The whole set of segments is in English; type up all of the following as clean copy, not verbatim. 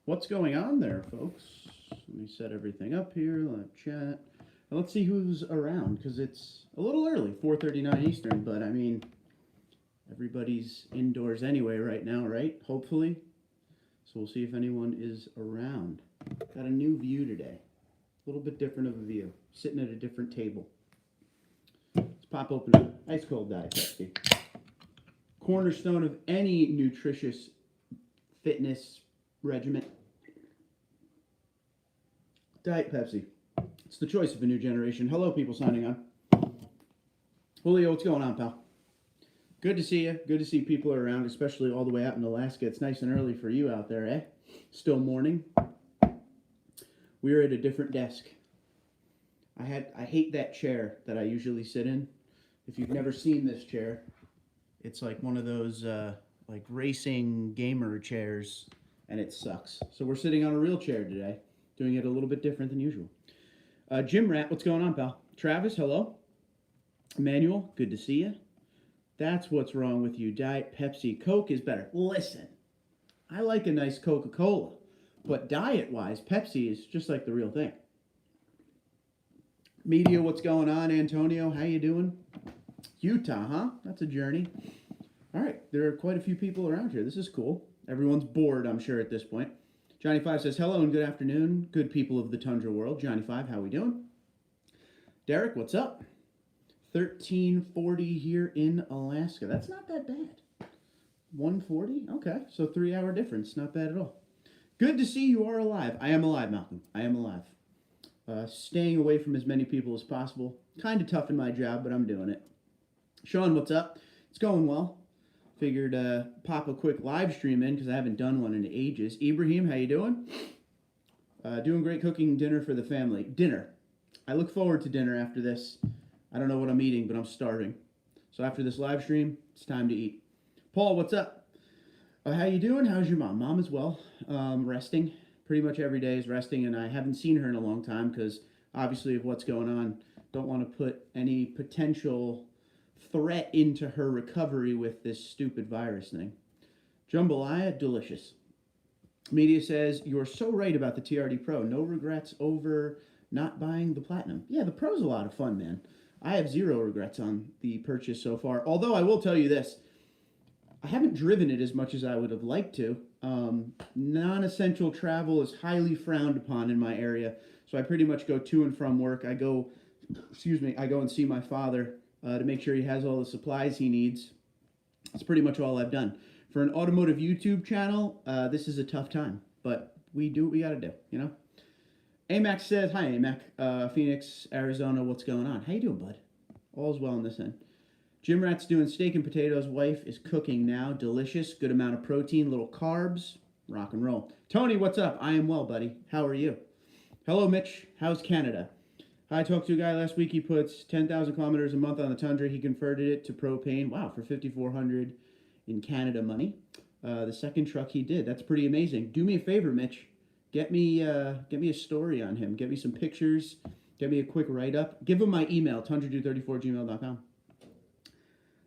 What's going on there, folks? Let me set everything up here. Live chat. And let's see who's around because it's a little early, 4:39 Eastern. But I mean, everybody's indoors anyway right now, right? Hopefully. So we'll see if anyone is around. Got a new view today. A little bit different of a view. Sitting at a different table. Let's pop open a ice cold Diet Pepsi. Cornerstone of any nutritious fitness regimen. Diet Pepsi. It's the choice of a new generation. Hello, people signing on. Julio, what's going on, pal? Good to see you. Good to see people are around, especially all the way out in Alaska. It's nice and early for you out there, eh? Still morning. We're at a different desk. I hate that chair that I usually sit in. If you've never seen this chair, it's like one of those like racing gamer chairs, and it sucks. So we're sitting on a real chair today, doing it a little bit different than usual. Jim Rat, what's going on, pal? Travis, hello. Emmanuel, good to see you. That's what's wrong with you. Diet Pepsi. Coke is better. Listen, I like a nice Coca-Cola, but diet-wise, Pepsi is just like the real thing. Media, what's going on? Antonio, how you doing? Utah, huh? That's a journey. All right, there are quite a few people around here. This is cool. Everyone's bored, I'm sure, at this point. Johnny 5 says, hello and good afternoon, good people of the Tundra world. Johnny 5, how we doing? Derek, what's up? 1340 here in Alaska. That's not that bad. 140? Okay, so 3-hour difference. Not bad at all. Good to see you are alive. I am alive, Malcolm. I am alive. Staying away from as many people as possible. Kind of tough in my job, but I'm doing it. Sean, what's up? It's going well. Figured pop a quick live stream in because I haven't done one in ages. Ibrahim, how you doing? Doing great, cooking dinner for the family. Dinner. I look forward to dinner after this. I don't know what I'm eating, but I'm starving. So after this live stream, it's time to eat. Paul, what's up? How you doing? How's your mom? Mom as well. Resting. Pretty much every day is resting, and I haven't seen her in a long time because obviously of what's going on. Don't want to put any potential threat into her recovery with this stupid virus thing. Jambalaya, delicious. Media says, you're so right about the TRD Pro. No regrets over not buying the Platinum. Yeah, the Pro's a lot of fun, man. I have zero regrets on the purchase so far. Although I will tell you this, I haven't driven it as much as I would have liked to. Non-essential travel is highly frowned upon in my area. So I pretty much go to and from work. I go and see my father to make sure he has all the supplies he needs. That's pretty much all I've done. For an automotive YouTube channel, this is a tough time. But we do what we got to do, you know? AMAC says, hi, AMAC. Phoenix, Arizona, what's going on? How you doing, bud? All's well on this end. Jim Rat's doing steak and potatoes. Wife is cooking now. Delicious. Good amount of protein, little carbs. Rock and roll. Tony, what's up? I am well, buddy. How are you? Hello, Mitch. How's Canada? I talked to a guy last week. He puts 10,000 kilometers a month on the Tundra. He converted it to propane. Wow, for $5,400 in Canada money. The second truck he did. That's pretty amazing. Do me a favor, Mitch. Get me a story on him. Get me some pictures. Get me a quick write-up. Give him my email, TundraDude34@gmail.com.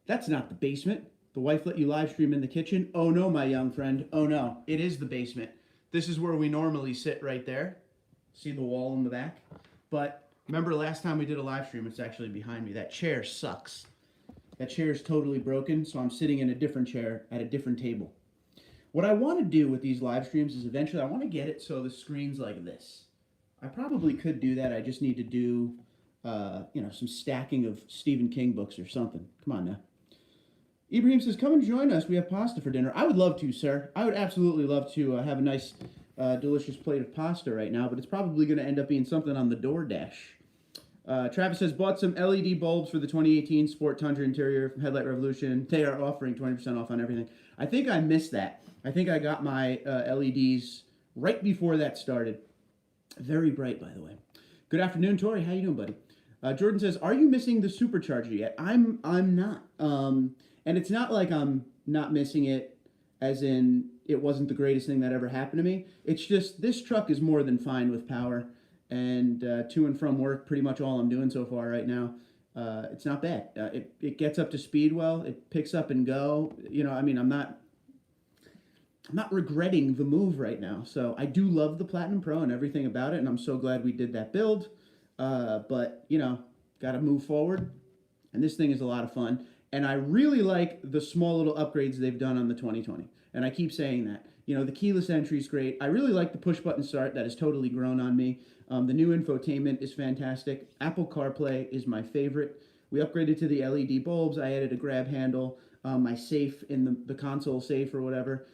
That's not the basement. The wife let you live stream in the kitchen. Oh no, my young friend. Oh no, it is the basement. This is where we normally sit right there. See the wall in the back? But remember last time we did a live stream, it's actually behind me. That chair sucks. That chair is totally broken, so I'm sitting in a different chair at a different table. What I want to do with these live streams is eventually I want to get it so the screen's like this. I probably could do that. I just need to do, some stacking of Stephen King books or something. Come on now. Ibrahim says, come and join us. We have pasta for dinner. I would love to, sir. I would absolutely love to have a nice, delicious plate of pasta right now, but it's probably going to end up being something on the DoorDash. Travis says, bought some LED bulbs for the 2018 Sport Tundra interior from Headlight Revolution. They are offering 20% off on everything. I think I missed that. I think I got my LEDs right before that started. Very bright, by the way. Good afternoon, Tori. How you doing, buddy? Jordan says, are you missing the supercharger yet? I'm not. And it's not like I'm not missing it as in it wasn't the greatest thing that ever happened to me. It's just this truck is more than fine with power. And to and from work, pretty much all I'm doing so far right now. It's not bad. It gets up to speed well. It picks up and go. You know, I mean, I'm not I'm not regretting the move right now. So I do love the Platinum Pro and everything about it, and I'm so glad we did that build. But you know, got to move forward, and this thing is a lot of fun. And I really like the small little upgrades they've done on the 2020. And I keep saying that. You know, the keyless entry is great. I really like the push button start. That has totally grown on me. The new infotainment is fantastic. Apple CarPlay is my favorite. We upgraded to the LED bulbs. I added a grab handle. My safe in the console safe or whatever.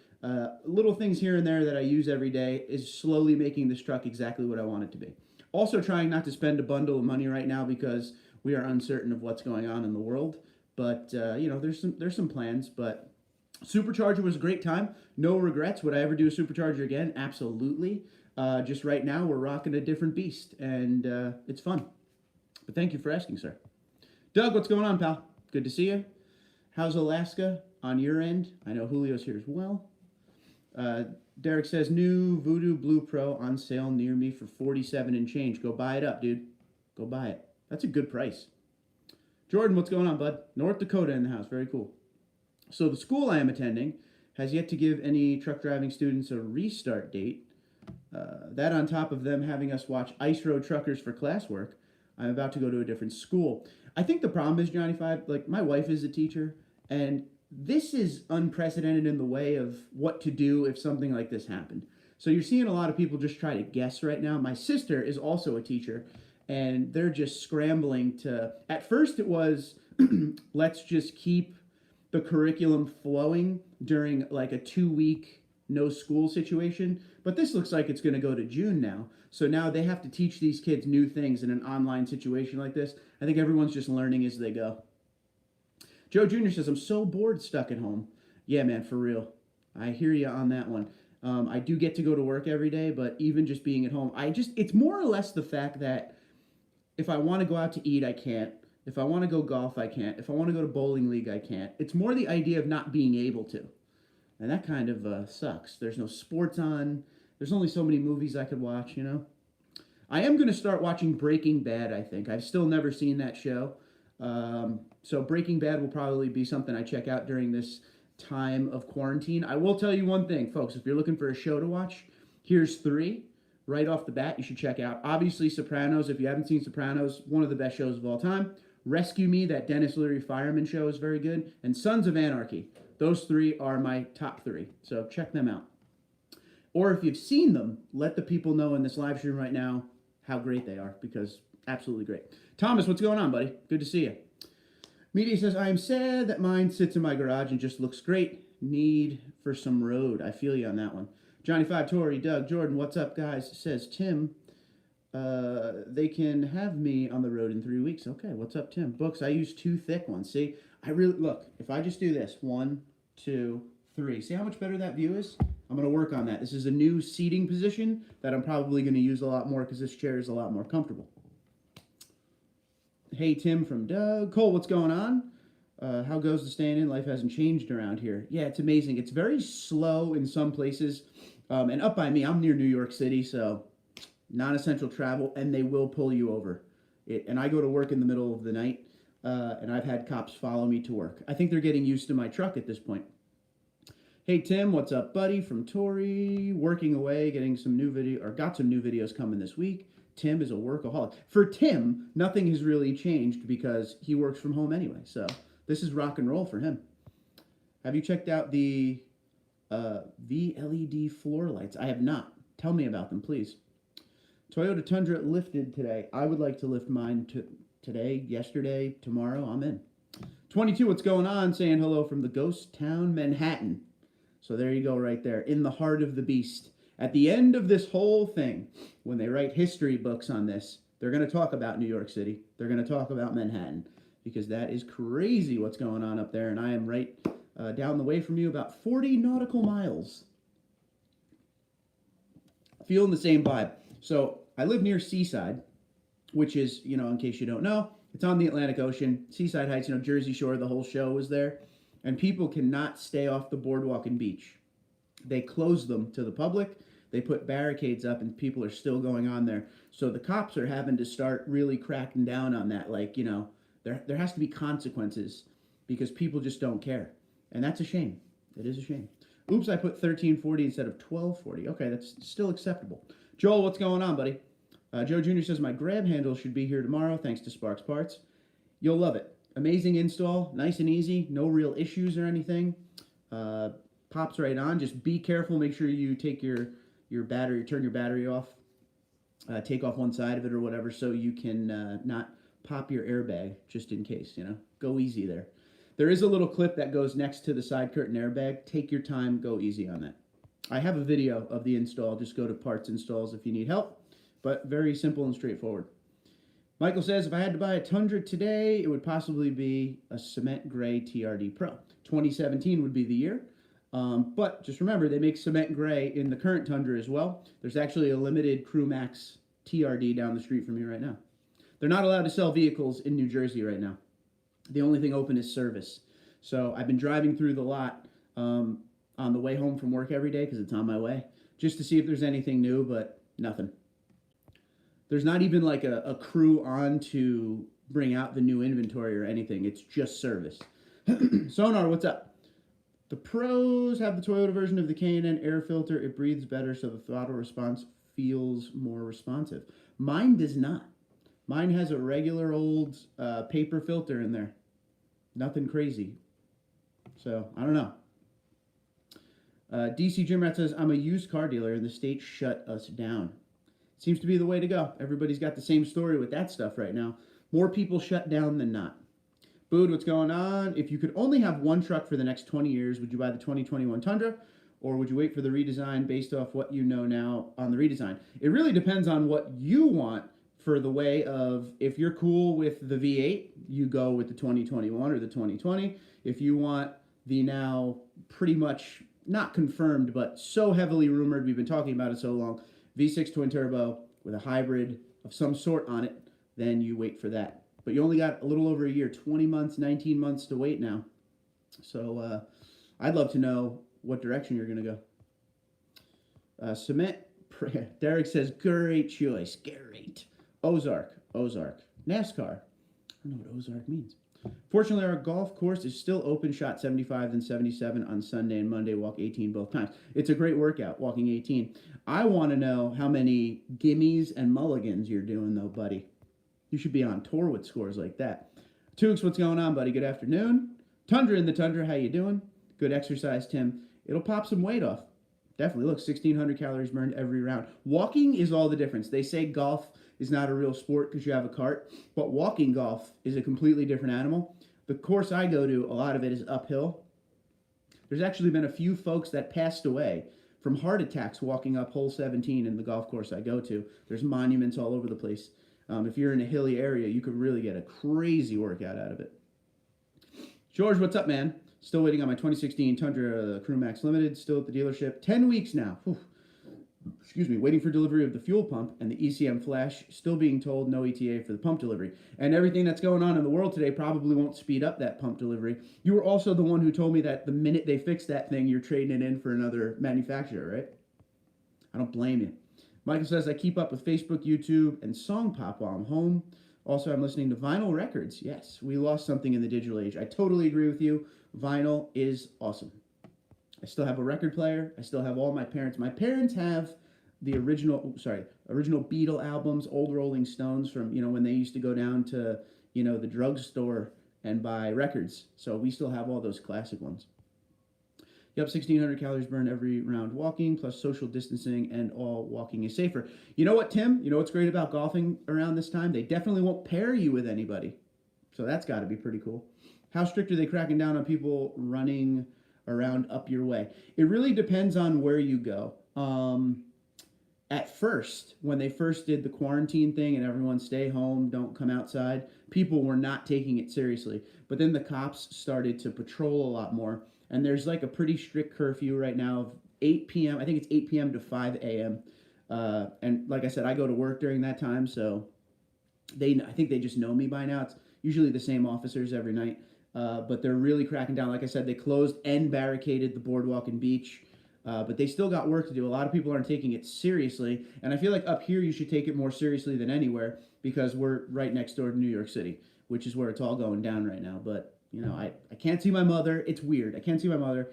Little things here and there that I use every day is slowly making this truck exactly what I want it to be. Also trying not to spend a bundle of money right now because we are uncertain of what's going on in the world. But you know, there's some plans. But Supercharger was a great time. No regrets. Would I ever do a Supercharger again? Absolutely. Just right now, we're rocking a different beast, and it's fun. But thank you for asking, sir. Doug, what's going on, pal? Good to see you. How's Alaska on your end? I know Julio's here as well. Derek says, new Voodoo Blue Pro on sale near me for $47 and change. Go buy it up, dude. Go buy it. That's a good price. Jordan, what's going on, bud? North Dakota in the house. Very cool. So the school I am attending has yet to give any truck driving students a restart date. That on top of them having us watch Ice Road Truckers for classwork, I'm about to go to a different school. I think the problem is, Johnny Five, like my wife is a teacher, and this is unprecedented in the way of what to do if something like this happened. So you're seeing a lot of people just try to guess right now. My sister is also a teacher, and they're just scrambling to, at first it was, let's just keep the curriculum flowing during like a 2-week no school situation. But this looks like it's going to go to June now. So now they have to teach these kids new things in an online situation like this. I think everyone's just learning as they go. Joe Jr. says, I'm so bored stuck at home. Yeah, man, for real. I hear you on that one. I do get to go to work every day, but even just being at home, it's more or less the fact that if I want to go out to eat, I can't. If I want to go golf, I can't. If I want to go to bowling league, I can't. It's more the idea of not being able to. And that kind of sucks. There's no sports on. There's only so many movies I could watch, you know? I am going to start watching Breaking Bad, I think. I've still never seen that show. So Breaking Bad will probably be something I check out during this time of quarantine. I will tell you one thing, folks. If you're looking for a show to watch, here's 3 right off the bat you should check out. Obviously, Sopranos. If you haven't seen Sopranos, one of the best shows of all time. Rescue Me, that Dennis Leary fireman show, is very good. And Sons of Anarchy. Those 3 are my top 3. So check them out. Or if you've seen them, let the people know in this live stream right now how great they are, because absolutely great. Thomas, what's going on, buddy? Good to see you. Media says, I am sad that mine sits in my garage and just looks great. Need for some road. I feel you on that one. Johnny 5, Tori, Doug, Jordan, what's up, guys? Says Tim. They can have me on the road in 3 weeks. Okay, what's up, Tim? Books, I use 2 thick ones. See, look, if I just do this, 1, 2, 3. See how much better that view is? I'm going to work on that. This is a new seating position that I'm probably going to use a lot more because this chair is a lot more comfortable. Hey, Tim from Doug. Cole, what's going on? How goes the staying in? Life hasn't changed around here. Yeah, it's amazing. It's very slow in some places. And up by me, I'm near New York City, so non-essential travel, and they will pull you over. And I go to work in the middle of the night, and I've had cops follow me to work. I think they're getting used to my truck at this point. Hey, Tim, what's up, buddy? From Tori, working away, getting some new got some new videos coming this week. Tim is a workaholic. For Tim, nothing has really changed because he works from home anyway. So this is rock and roll for him. Have you checked out the VLED floor lights? I have not. Tell me about them, please. Toyota Tundra lifted today. I would like to lift mine today, yesterday, tomorrow. I'm in. 22, what's going on? Saying hello from the ghost town, Manhattan. So there you go right there, in the heart of the beast. At the end of this whole thing, when they write history books on this, they're going to talk about New York City. They're going to talk about Manhattan, because that is crazy what's going on up there, and I am right down the way from you, about 40 nautical miles. Feeling the same vibe. So I live near Seaside, which is, you know, in case you don't know, it's on the Atlantic Ocean. Seaside Heights, you know, Jersey Shore, the whole show was there. And people cannot stay off the boardwalk and beach. They close them to the public. They put barricades up, and people are still going on there. So the cops are having to start really cracking down on that. Like, you know, there has to be consequences because people just don't care. And that's a shame. It is a shame. Oops, I put 1340 instead of 1240. Okay, that's still acceptable. Joel, what's going on, buddy? Joe Jr. says, my grab handle should be here tomorrow, thanks to Sparks Parts. You'll love it. Amazing install, nice and easy, no real issues or anything. Pops right on. Just be careful. Make sure you take your battery, turn your battery off, take off one side of it or whatever, so you can not pop your airbag, just in case, you know. Go easy there. There is a little clip that goes next to the side curtain airbag. Take your time, go easy on that. I have a video of the install. Just go to Parts Installs if you need help, but very simple and straightforward. Michael says, if I had to buy a Tundra today, it would possibly be a cement gray TRD Pro. 2017 would be the year. But just remember, they make cement gray in the current Tundra as well. There's actually a limited Crew Max TRD down the street from me right now. They're not allowed to sell vehicles in New Jersey right now. The only thing open is service. So I've been driving through the lot on the way home from work every day because it's on my way, just to see if there's anything new, but nothing. There's not even like a crew on to bring out the new inventory or anything. It's just service. Sonar, what's up? The Pros have the Toyota version of the K&N air filter. It breathes better, so the throttle response feels more responsive. Mine does not. Mine has a regular old paper filter in there. Nothing crazy. So, I don't know. DC Jim Rat says, I'm a used car dealer and the state shut us down. Seems to be the way to go. Everybody's got the same story with that stuff right now. More people shut down than not. Bood, what's going on? If you could only have one truck for the next 20 years, would you buy the 2021 Tundra? Or would you wait for the redesign based off what you know now on the redesign? It really depends on what you want for the way of, if you're cool with the V8, you go with the 2021 or the 2020. If you want the now pretty much not confirmed, but so heavily rumored, we've been talking about it so long, V6 twin turbo with a hybrid of some sort on it, then you wait for that. But you only got a little over a year, 20 months, 19 months to wait now. So I'd love to know what direction you're going to go. Cement, Derek says, great choice, great. Ozark, NASCAR. I don't know what Ozark means. Fortunately, our golf course is still open. Shot 75, then 77 on Sunday and Monday. Walk 18 both times. It's a great workout, walking 18. I want to know how many gimmies and mulligans you're doing, though, buddy. You should be on tour with scores like that. Tukes, what's going on, buddy? Good afternoon. Tundra in the Tundra, how you doing? Good exercise, Tim. It'll pop some weight off. Definitely. Look, 1,600 calories burned every round. Walking is all the difference. They say golf is not a real sport because you have a cart, but walking golf is a completely different animal. The course I go to, a lot of it is uphill. There's actually been a few folks that passed away from heart attacks walking up hole 17 in the golf course I go to. There's monuments all over the place. If you're in a hilly area, you could really get a crazy workout out of it. George, what's up, man? Still waiting on my 2016 Tundra Crew Max Limited, still at the dealership. 10 weeks now. Whew. Excuse me, waiting for delivery of the fuel pump and the ECM flash, still being told no ETA for the pump delivery. And everything that's going on in the world today probably won't speed up that pump delivery. You were also the one who told me that the minute they fix that thing, you're trading it in for another manufacturer, right? I don't blame you. Michael says, I keep up with Facebook, YouTube, and Song Pop while I'm home. Also, I'm listening to vinyl records. Yes, we lost something in the digital age. I totally agree with you. Vinyl is awesome. I still have a record player. I still have all my parents. My parents have the original Beatle albums, old Rolling Stones from, when they used to go down to, the drugstore and buy records. So we still have all those classic ones. Yep, 1,600 calories burned every round walking, plus social distancing, and all walking is safer. You know what, Tim? You know what's great about golfing around this time? They definitely won't pair you with anybody. So that's got to be pretty cool. How strict are they cracking down on people running around up your way? It really depends on where you go. At first, when they first did the quarantine thing and everyone stay home, don't come outside, people were not taking it seriously. But then the cops started to patrol a lot more. And there's like a pretty strict curfew right now of 8 p.m. I think it's 8 p.m. to 5 a.m. And like I said, I go to work during that time, so I think they just know me by now. It's usually the same officers every night. But they're really cracking down. Like I said, they closed and barricaded the boardwalk and beach. But they still got work to do. A lot of people aren't taking it seriously. And I feel like up here you should take it more seriously than anywhere because we're right next door to New York City, which is where it's all going down right now. But I can't see my mother. It's weird. I can't see my mother.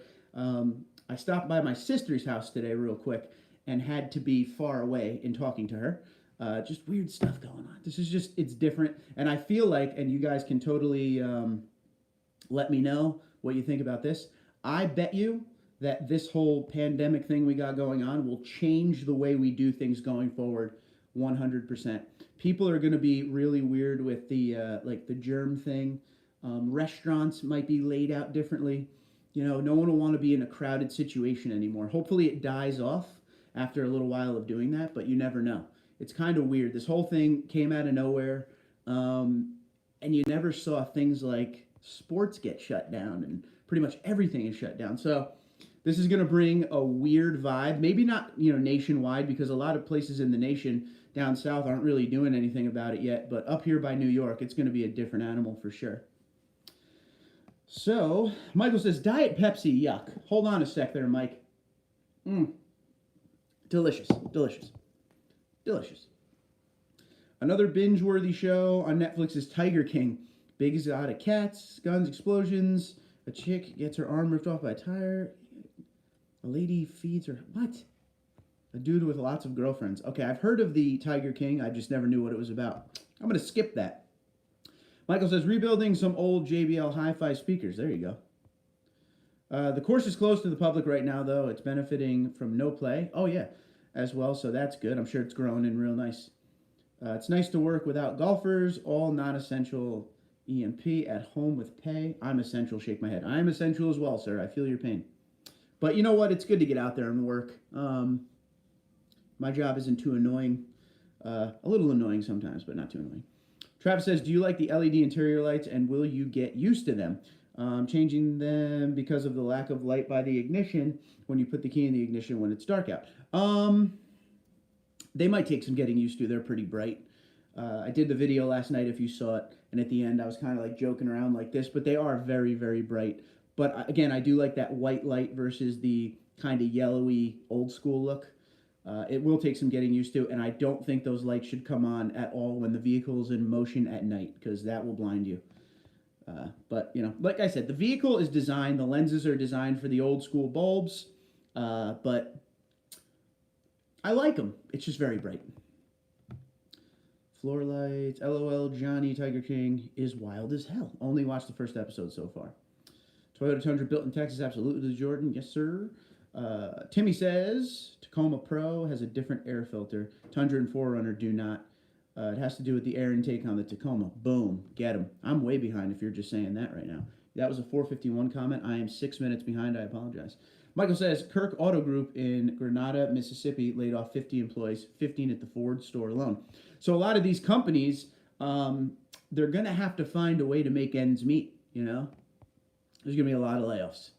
I stopped by my sister's house today real quick and had to be far away in talking to her. Just weird stuff going on. This is just, it's different. And I feel like, and you guys can totally let me know what you think about this. I bet you that this whole pandemic thing we got going on will change the way we do things going forward 100%. People are going to be really weird with the like the germ thing. Restaurants might be laid out differently. You know, no one will want to be in a crowded situation anymore. Hopefully it dies off after a little while of doing that, but you never know. It's kind of weird. This whole thing came out of nowhere, and you never saw things like sports get shut down, and pretty much everything is shut down. So this is going to bring a weird vibe. Maybe not, you know, nationwide, because a lot of places in the nation down south aren't really doing anything about it yet. But up here by New York, it's going to be a different animal for sure. So Michael says, Diet Pepsi, yuck. Hold on a sec there, Mike. Delicious, delicious, delicious. Another binge-worthy show on Netflix is Tiger King. Big exotic cats, guns, explosions. A chick gets her arm ripped off by a tire. A lady feeds her. What? A dude with lots of girlfriends. Okay, I've heard of the Tiger King. I just never knew what it was about. I'm going to skip that. Michael says, rebuilding some old JBL hi-fi speakers. There you go. The course is closed to the public right now, though. It's benefiting from no play. Oh, yeah, as well, so that's good. I'm sure it's growing in real nice. It's nice to work without golfers, all non-essential EMP at home with pay. I'm essential, shake my head. I'm essential as well, sir. I feel your pain. But you know what? It's good to get out there and work. My job isn't too annoying. A little annoying sometimes, but not too annoying. Travis says, do you like the LED interior lights, and will you get used to them? Changing them because of the lack of light by the ignition when you put the key in the ignition when it's dark out. They might take some getting used to. They're pretty bright. I did the video last night if you saw it, and at the end I was kind of like joking around like this, but they are very, very bright. But again, I do like that white light versus the kind of yellowy old school look. It will take some getting used to, and I don't think those lights should come on at all when the vehicle is in motion at night, because that will blind you. But, you know, like I said, the vehicle is designed, the lenses are designed for the old school bulbs, but I like them. It's just very bright. Floor lights, LOL, Johnny, Tiger King is wild as hell. Only watched the first episode so far. Toyota Tundra built in Texas, absolutely, Jordan. Yes, sir. Timmy says Tacoma Pro has a different air filter. Tundra and 4Runner do not. It has to do with the air intake on the Tacoma. Boom. Get him. I'm way behind if you're just saying that right now. That was a 4:51 comment. I am 6 minutes behind. I apologize. Michael says Kirk Auto Group in Grenada, Mississippi laid off 50 employees, 15 at the Ford store alone. So a lot of these companies, they're going to have to find a way to make ends meet, you know. There's going to be a lot of layoffs.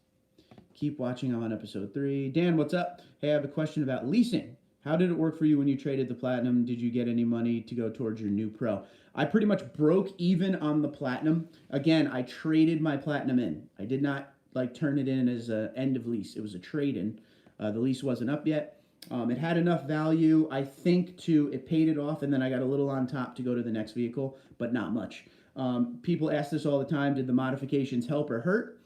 Keep watching. I'm on episode 3. Dan, what's up? Hey, I have a question about leasing. How did it work for you when you traded the Platinum? Did you get any money to go towards your new Pro? I pretty much broke even on the Platinum. Again, I traded my Platinum in. I did not like turn it in as an end of lease. It was a trade-in. The lease wasn't up yet. It had enough value, I think, it paid it off, and then I got a little on top to go to the next vehicle, but not much. People ask this all the time, did the modifications help or hurt?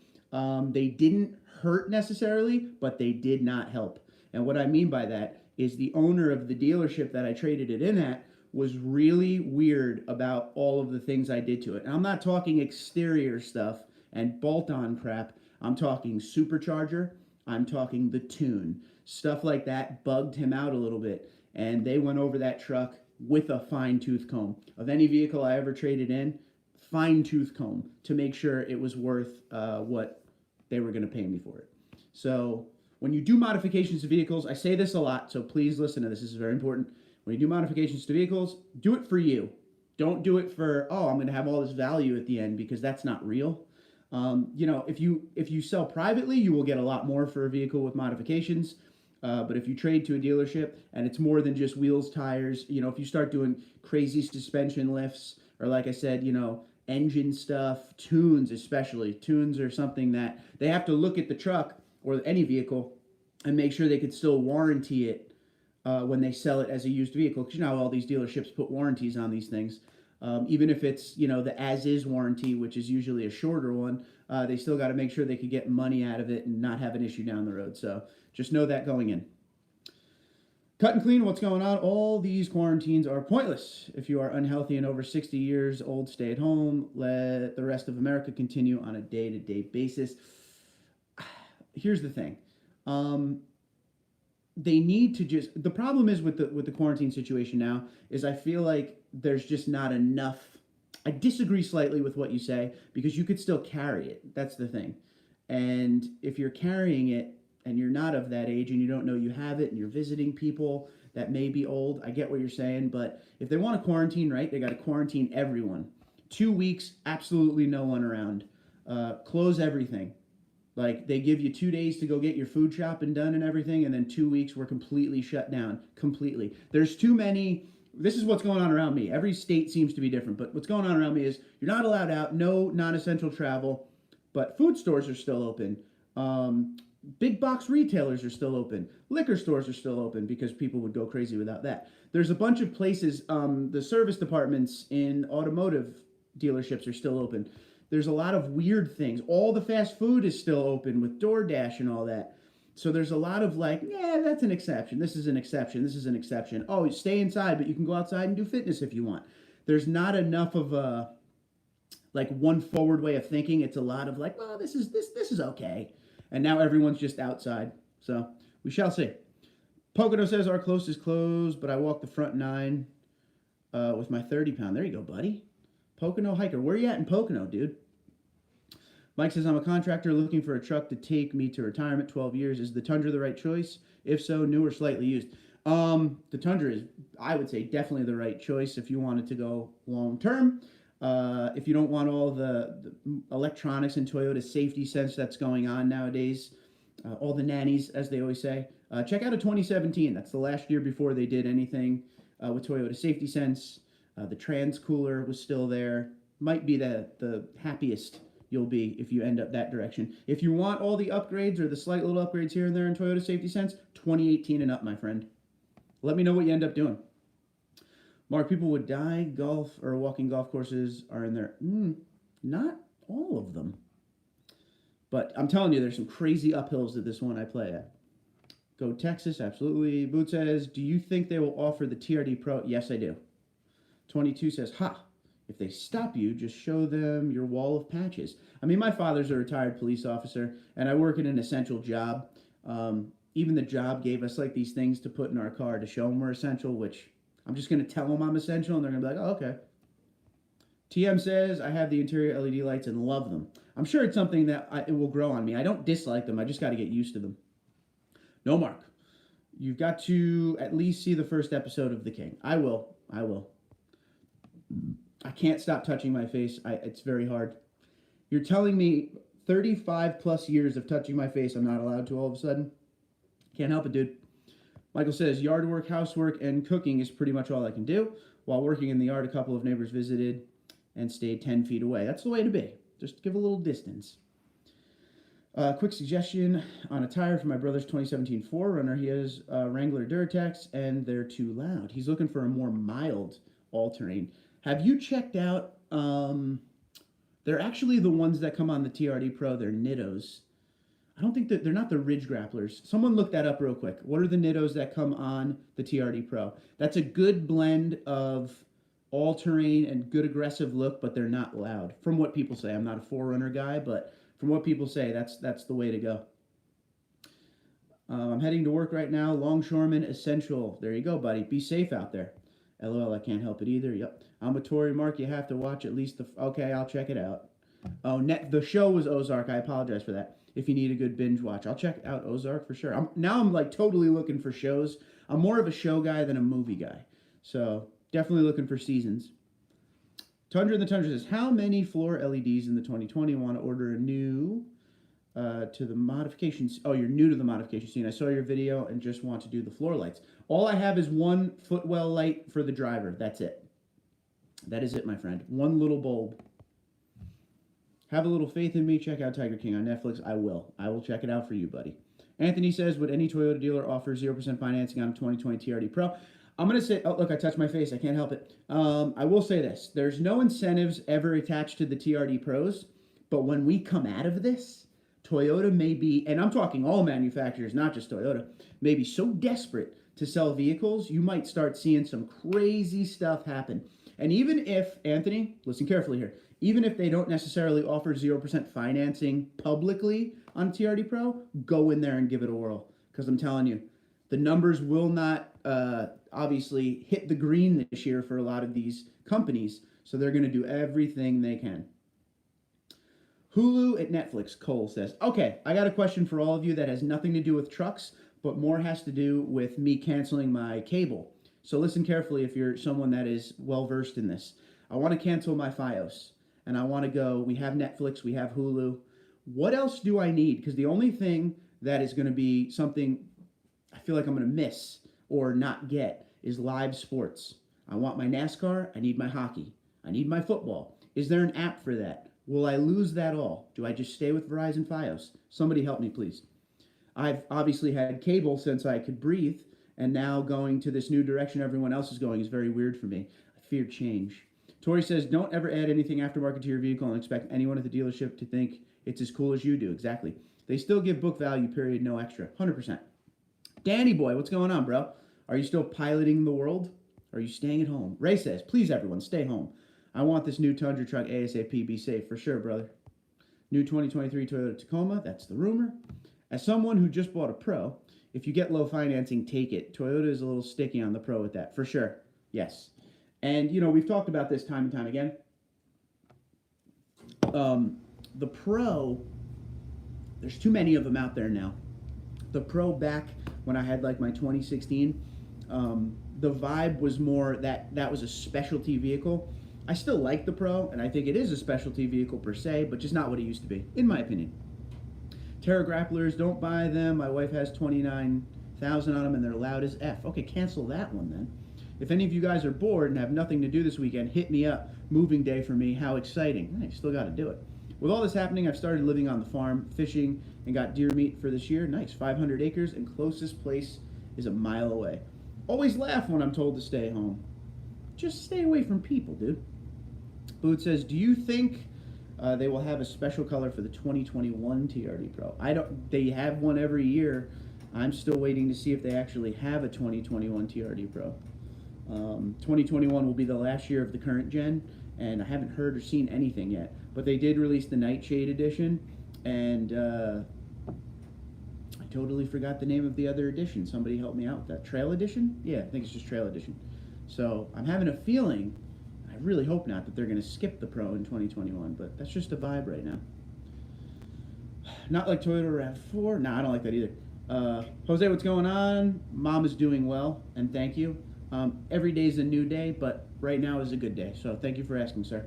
They didn't hurt necessarily, but they did not help. And what I mean by that is the owner of the dealership that I traded it in at was really weird about all of the things I did to it. And I'm not talking exterior stuff and bolt-on crap. I'm talking supercharger. I'm talking the tune. Stuff like that bugged him out a little bit. And they went over that truck with a fine-tooth comb. Of any vehicle I ever traded in, fine-tooth comb to make sure it was worth what they were going to pay me for it. So when you do modifications to vehicles, I say this a lot, so please listen to this. This is very important. When you do modifications to vehicles, do it for you. Don't do it for, oh, I'm going to have all this value at the end, because that's not real. You know, if you sell privately, you will get a lot more for a vehicle with modifications. But if you trade to a dealership and it's more than just wheels, tires, you know, if you start doing crazy suspension lifts, or like I said, you know, engine stuff, tunes especially. Tunes are something that they have to look at the truck or any vehicle and make sure they could still warranty it when they sell it as a used vehicle. Because you know how all these dealerships put warranties on these things. Even if it's, you know, the as-is warranty, which is usually a shorter one, they still got to make sure they could get money out of it and not have an issue down the road. So just know that going in. Cut and clean, what's going on? All these quarantines are pointless. If you are unhealthy and over 60 years old, stay at home. Let the rest of America continue on a day-to-day basis. Here's the thing. They need to just... The problem is with the quarantine situation now is I feel like there's just not enough... I disagree slightly with what you say because you could still carry it. That's the thing. And if you're carrying it, and you're not of that age and you don't know you have it and you're visiting people that may be old, I get what you're saying, but if they want to quarantine, right, they got to quarantine everyone. 2 weeks, absolutely no one around. Close everything. Like, they give you 2 days to go get your food shopping done and everything, and then 2 weeks we're completely shut down. Completely. There's too many... This is what's going on around me. Every state seems to be different, but what's going on around me is you're not allowed out, no non-essential travel, but food stores are still open. Big box retailers are still open. Liquor stores are still open because people would go crazy without that. There's a bunch of places, the service departments in automotive dealerships are still open. There's a lot of weird things. All the fast food is still open with DoorDash and all that. So there's a lot of like, yeah, that's an exception. This is an exception. This is an exception. Oh, stay inside, but you can go outside and do fitness if you want. There's not enough of a, like, one forward way of thinking. It's a lot of like, well, this is okay. And now everyone's just outside. So we shall see. Pocono says our close is closed, but I walk the front 9 with my 30-pound. There you go, buddy. Pocono hiker. Where you at in Pocono, dude? Mike says, I'm a contractor looking for a truck to take me to retirement, 12 years. Is the Tundra the right choice? If so, new or slightly used? The Tundra is, I would say, definitely the right choice if you wanted to go long term. If you don't want all the electronics and Toyota safety sense that's going on nowadays, all the nannies, as they always say, check out a 2017. That's the last year before they did anything with Toyota safety sense. The trans cooler was still there. Might be the happiest you'll be if you end up that direction. If you want all the upgrades or the slight little upgrades here and there in Toyota safety sense, 2018 and up, my friend. Let me know what you end up doing. Mark, people would die. Golf or walking golf courses are in there. Not all of them. But I'm telling you, there's some crazy uphills at this one I play at. Go Texas, absolutely. Boot says, do you think they will offer the TRD Pro? Yes, I do. 22 says, if they stop you, just show them your wall of patches. I mean, my father's a retired police officer, and I work in an essential job. Even the job gave us, like, these things to put in our car to show them we're essential, which I'm just going to tell them I'm essential, and they're going to be like, oh, okay. TM says, I have the interior LED lights and love them. I'm sure it's something that it will grow on me. I don't dislike them. I just got to get used to them. No, Mark. You've got to at least see the first episode of The King. I will. I can't stop touching my face. It's very hard. You're telling me 35 plus years of touching my face I'm not allowed to all of a sudden? Can't help it, dude. Michael says, yard work, housework, and cooking is pretty much all I can do. While working in the yard, a couple of neighbors visited and stayed 10 feet away. That's the way to be. Just give a little distance. Quick suggestion on a tire for my brother's 2017 4Runner. He has Wrangler Durtex, and they're too loud. He's looking for a more mild all-terrain. Have you checked out, they're actually the ones that come on the TRD Pro. They're Nittos. I don't think that they're not the Ridge Grapplers. Someone look that up real quick. What are the Nittos that come on the TRD Pro? That's a good blend of all-terrain and good aggressive look, but they're not loud. From what people say. I'm not a 4Runner guy, but from what people say, that's the way to go. I'm heading to work right now. Longshoreman Essential. There you go, buddy. Be safe out there. LOL, I can't help it either. Yep. I'm a Tory, Mark. You have to watch at least the... Okay, I'll check it out. Oh, the show was Ozark. I apologize for that. If you need a good binge watch, I'll check out Ozark for sure. I'm like totally looking for shows. I'm more of a show guy than a movie guy. So definitely looking for seasons. Tundra the Tundra says, how many floor LEDs in the 2020 want to order a new to the modifications? Oh, you're new to the modification scene. I saw your video and just want to do the floor lights. All I have is one footwell light for the driver. That's it. That is it, my friend. One little bulb. Have a little faith in me. Check out Tiger King on Netflix. I will. I will check it out for you, buddy. Anthony says, would any Toyota dealer offer 0% financing on a 2020 TRD Pro? I'm going to say, oh, look, I touched my face. I can't help it. I will say this. There's no incentives ever attached to the TRD Pros, but when we come out of this, Toyota may be, and I'm talking all manufacturers, not just Toyota, may be so desperate to sell vehicles, you might start seeing some crazy stuff happen. And even if, Anthony, listen carefully here, even if they don't necessarily offer 0% financing publicly on TRD Pro, go in there and give it a whirl. Because I'm telling you, the numbers will not obviously hit the green this year for a lot of these companies, so they're going to do everything they can. Hulu at Netflix, Cole says. Okay, I got a question for all of you that has nothing to do with trucks, but more has to do with me canceling my cable. So listen carefully if you're someone that is well-versed in this. I want to cancel my Fios, and I want to go, we have Netflix, we have Hulu. What else do I need? Because the only thing that is going to be something I feel like I'm going to miss or not get is live sports. I want my NASCAR. I need my hockey. I need my football. Is there an app for that? Will I lose that all? Do I just stay with Verizon Fios? Somebody help me, please. I've obviously had cable since I could breathe, and now going to this new direction everyone else is going is very weird for me. I fear change. Tori says, don't ever add anything aftermarket to your vehicle and expect anyone at the dealership to think it's as cool as you do. Exactly. They still give book value, period, no extra. 100%. Danny boy, what's going on, bro? Are you still piloting the world? Are you staying at home? Ray says, please, everyone, stay home. I want this new Tundra truck ASAP. Be safe. For sure, brother. New 2023 Toyota Tacoma. That's the rumor. As someone who just bought a Pro, if you get low financing, take it. Toyota is a little sticky on the Pro with that. For sure. Yes. And, you know, we've talked about this time and time again. The Pro, there's too many of them out there now. The Pro back when I had like my 2016, the vibe was more that was a specialty vehicle. I still like the Pro, and I think it is a specialty vehicle per se, but just not what it used to be, in my opinion. Terra Grapplers, don't buy them. My wife has 29,000 on them, and they're loud as F. Okay, cancel that one then. If any of you guys are bored and have nothing to do this weekend, hit me up. Moving day for me. How exciting. I still got to do it. With all this happening, I've started living on the farm, fishing, and got deer meat for this year. Nice, 500 acres, and closest place is a mile away. Always laugh when I'm told to stay home. Just stay away from people, dude. Boot says, do you think they will have a special color for the 2021 TRD Pro? They have one every year. I'm still waiting to see if they actually have a 2021 TRD Pro. 2021 will be the last year of the current gen, and I haven't heard or seen anything yet. But they did release the Nightshade edition, and I totally forgot the name of the other edition. Somebody help me out with that. Trail edition? Yeah, I think it's just Trail edition. So I'm having a feeling, I really hope not, that they're going to skip the Pro in 2021, but that's just a vibe right now. Not like Toyota RAV4. Nah, I don't like that either. Jose, what's going on? Mom is doing well, and thank you. Every day is a new day, but right now is a good day, so thank you for asking, sir.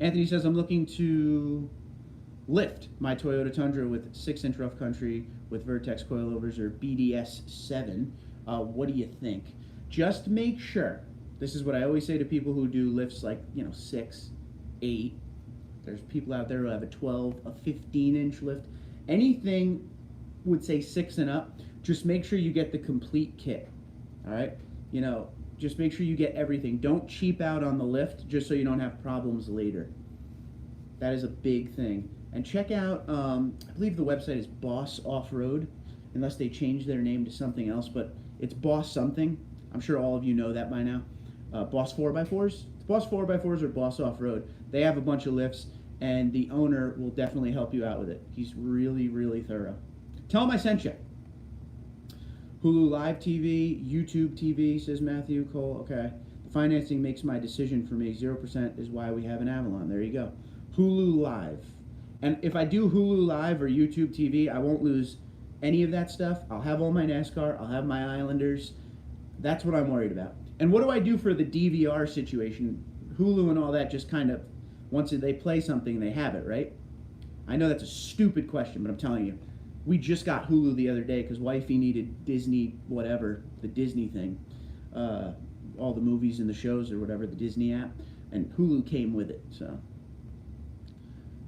Anthony says, I'm looking to lift my Toyota Tundra with 6-inch rough country with Vertex coilovers or BDS7. What do you think? Just make sure, this is what I always say to people who do lifts like, 6, 8. There's people out there who have a 12, a 15-inch lift. Anything would say 6 and up, just make sure you get the complete kit, all right? Just make sure you get everything. Don't cheap out on the lift just so you don't have problems later. That is a big thing. And check out, I believe the website is Boss Off-Road, unless they change their name to something else, but it's Boss something. I'm sure all of you know that by now. Boss 4x4s. It's Boss 4x4s or Boss Off-Road. They have a bunch of lifts, and the owner will definitely help you out with it. He's really, really thorough. Tell him I sent you. Hulu Live TV, YouTube TV, says Matthew Cole. Okay. The financing makes my decision for me. 0% is why we have an Avalon. There you go. Hulu Live. And if I do Hulu Live or YouTube TV, I won't lose any of that stuff. I'll have all my NASCAR. I'll have my Islanders. That's what I'm worried about. And what do I do for the DVR situation? Hulu and all that just kind of, once they play something, they have it, right? I know that's a stupid question, but I'm telling you. We just got Hulu the other day because wifey needed Disney, whatever, the Disney thing. All the movies and the shows or whatever, the Disney app. And Hulu came with it, so.